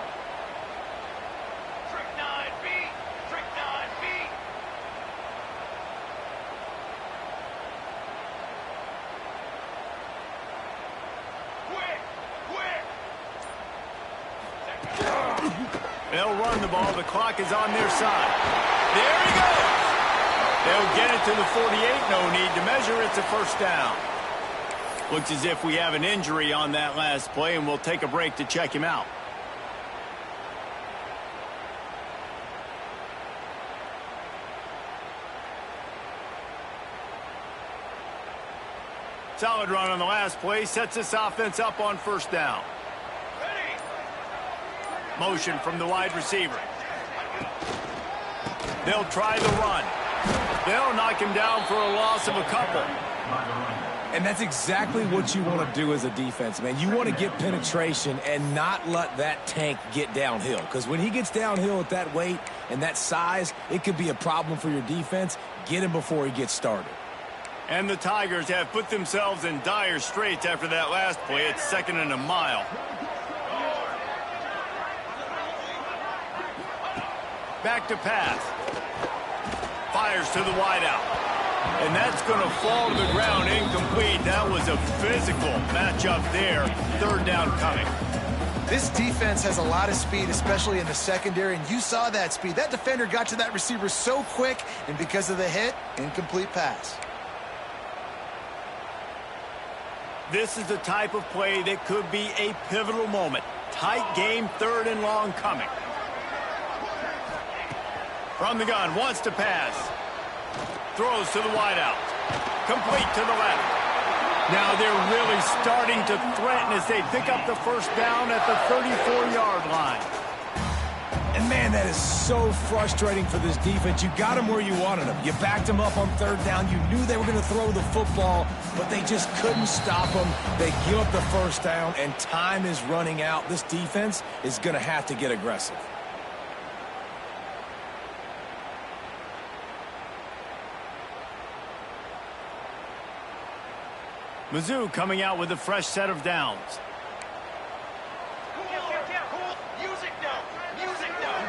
Trick 9B. Trick 9B. Quick.
They'll run the ball. The clock is on their side. There he goes. They'll get it to the 48. No need to measure. It's a first down. Looks as if we have an injury on that last play, and we'll take a break to check him out. Solid run on the last play. Sets this offense up on first down. Motion from the wide receiver. They'll try the run. They'll knock him down for a loss of a couple.
And that's exactly what you want to do as a defense, man. You want to get penetration and not let that tank get downhill. Because when he gets downhill at that weight and that size, it could be a problem for your defense. Get him before he gets started.
And the Tigers have put themselves in dire straits after that last play. It's 2nd and a mile. Back to pass. Fires to the wideout. And that's going to fall to the ground incomplete. That was a physical matchup there. 3rd down coming.
This defense has a lot of speed, especially in the secondary, and you saw that speed. That defender got to that receiver so quick, and because of the hit, incomplete pass.
This is the type of play that could be a pivotal moment. Tight game, 3rd and long coming. From the gun, wants to pass. Throws to the wideout. Complete to the left. Now they're really starting to threaten as they pick up the first down at the 34-yard line.
And, man, that is so frustrating for this defense. You got them where you wanted them. You backed them up on 3rd down. You knew they were going to throw the football, but they just couldn't stop them. They give up the first down, and time is running out. This defense is going to have to get aggressive.
Mizzou coming out with a fresh set of downs.
Music now. Music now.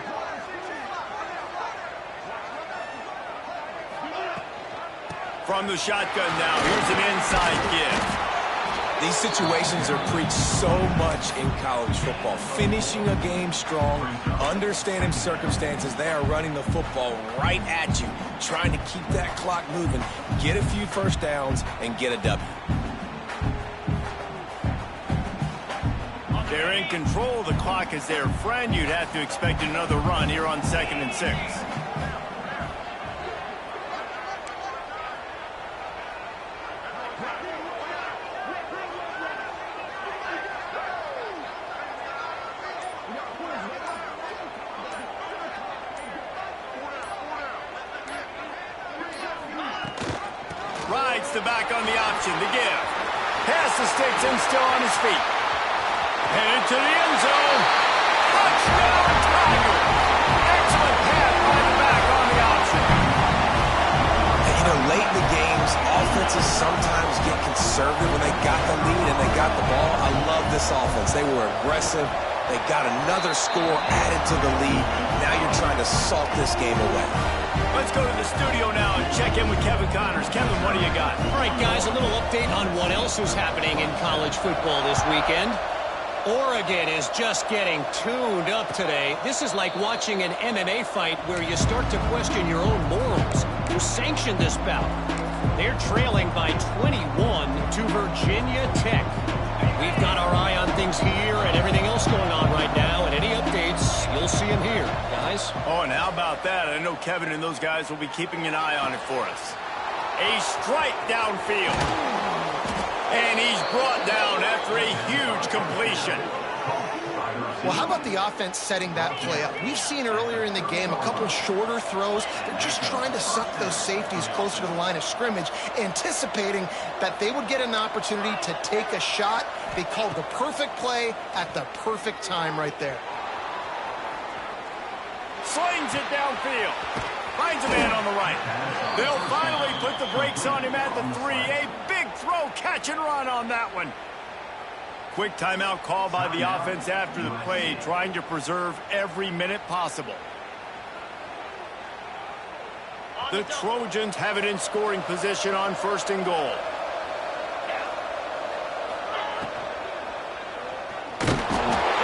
From the shotgun now, here's an inside give.
These situations are preached so much in college football. Finishing a game strong, understanding circumstances. They are running the football right at you, trying to keep that clock moving, get a few first downs, and get a W.
They're in control. The clock is their friend. You'd have to expect another run here on 2nd and 6. Rides the back on the option. The give. Pass the sticks and still on his feet. Headed to the end zone. Touchdown, Tigers. Excellent pass by the back on the option.
And, you know, late in the games, offenses sometimes get conservative when they got the lead and they got the ball. I love this offense. They were aggressive. They got another score added to the lead. Now you're trying to salt this game away.
Let's go to the studio now and check in with Kevin Connors. Kevin, what do you got?
All right, guys, a little update on what else is happening in college football this weekend. Oregon is just getting tuned up today. This is like watching an MMA fight where you start to question your own morals. Who sanctioned this bout? They're trailing by 21 to Virginia Tech. We've got our eye on things here and everything else going on right now, and any updates, you'll see them here, guys.
Oh, and how about that? I know Kevin and those guys will be keeping an eye on it for us. A strike downfield. And he's brought down after a huge completion.
Well, how about the offense setting that play up? We've seen earlier in the game a couple shorter throws. They're just trying to suck those safeties closer to the line of scrimmage, anticipating that they would get an opportunity to take a shot. They called the perfect play at the perfect time right there.
slings it downfield. Finds a man on the right. They'll finally put the brakes on him at the 3. A big throw, catch and run on that one. Quick timeout call by the offense after the play, trying to preserve every minute possible. The Trojans have it in scoring position on 1st and goal.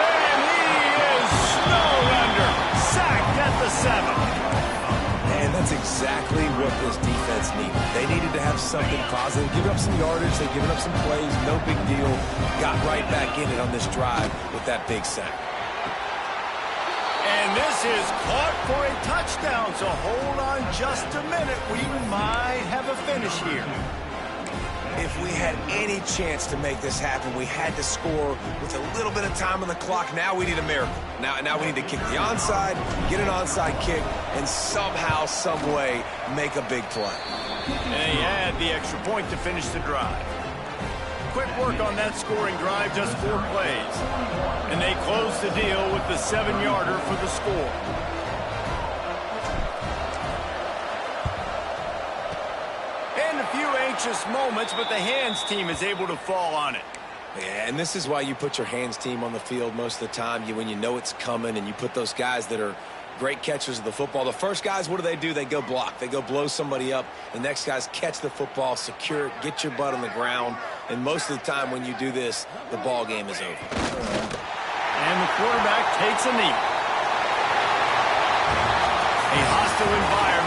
And he is snowed under. Sacked at the 7.
And that's exactly what this defense needed. They needed to have something positive. Giving up some yardage, they've given up some plays, no big deal. Got right back in it on this drive with that big sack.
And this is caught for a touchdown, so hold on just a minute. We might have a finish here.
If we had any chance to make this happen, we had to score with a little bit of time on the clock. Now we need a miracle. Now we need to kick the onside, get an onside kick, and somehow, some way, make a big play.
And they add the extra point to finish the drive. Quick work on that scoring drive, just 4 plays. And they close the deal with the 7-yarder for the score. And a few anxious moments, but the hands team is able to fall on it.
Yeah, and this is why you put your hands team on the field most of the time. When you know it's coming, and you put those guys that are great catchers of the football. The first guys, what do? They go block. They go blow somebody up. The next guys catch the football, secure it, get your butt on the ground. And most of the time when you do this, the ball game is over.
And the quarterback takes a knee. A hostile environment.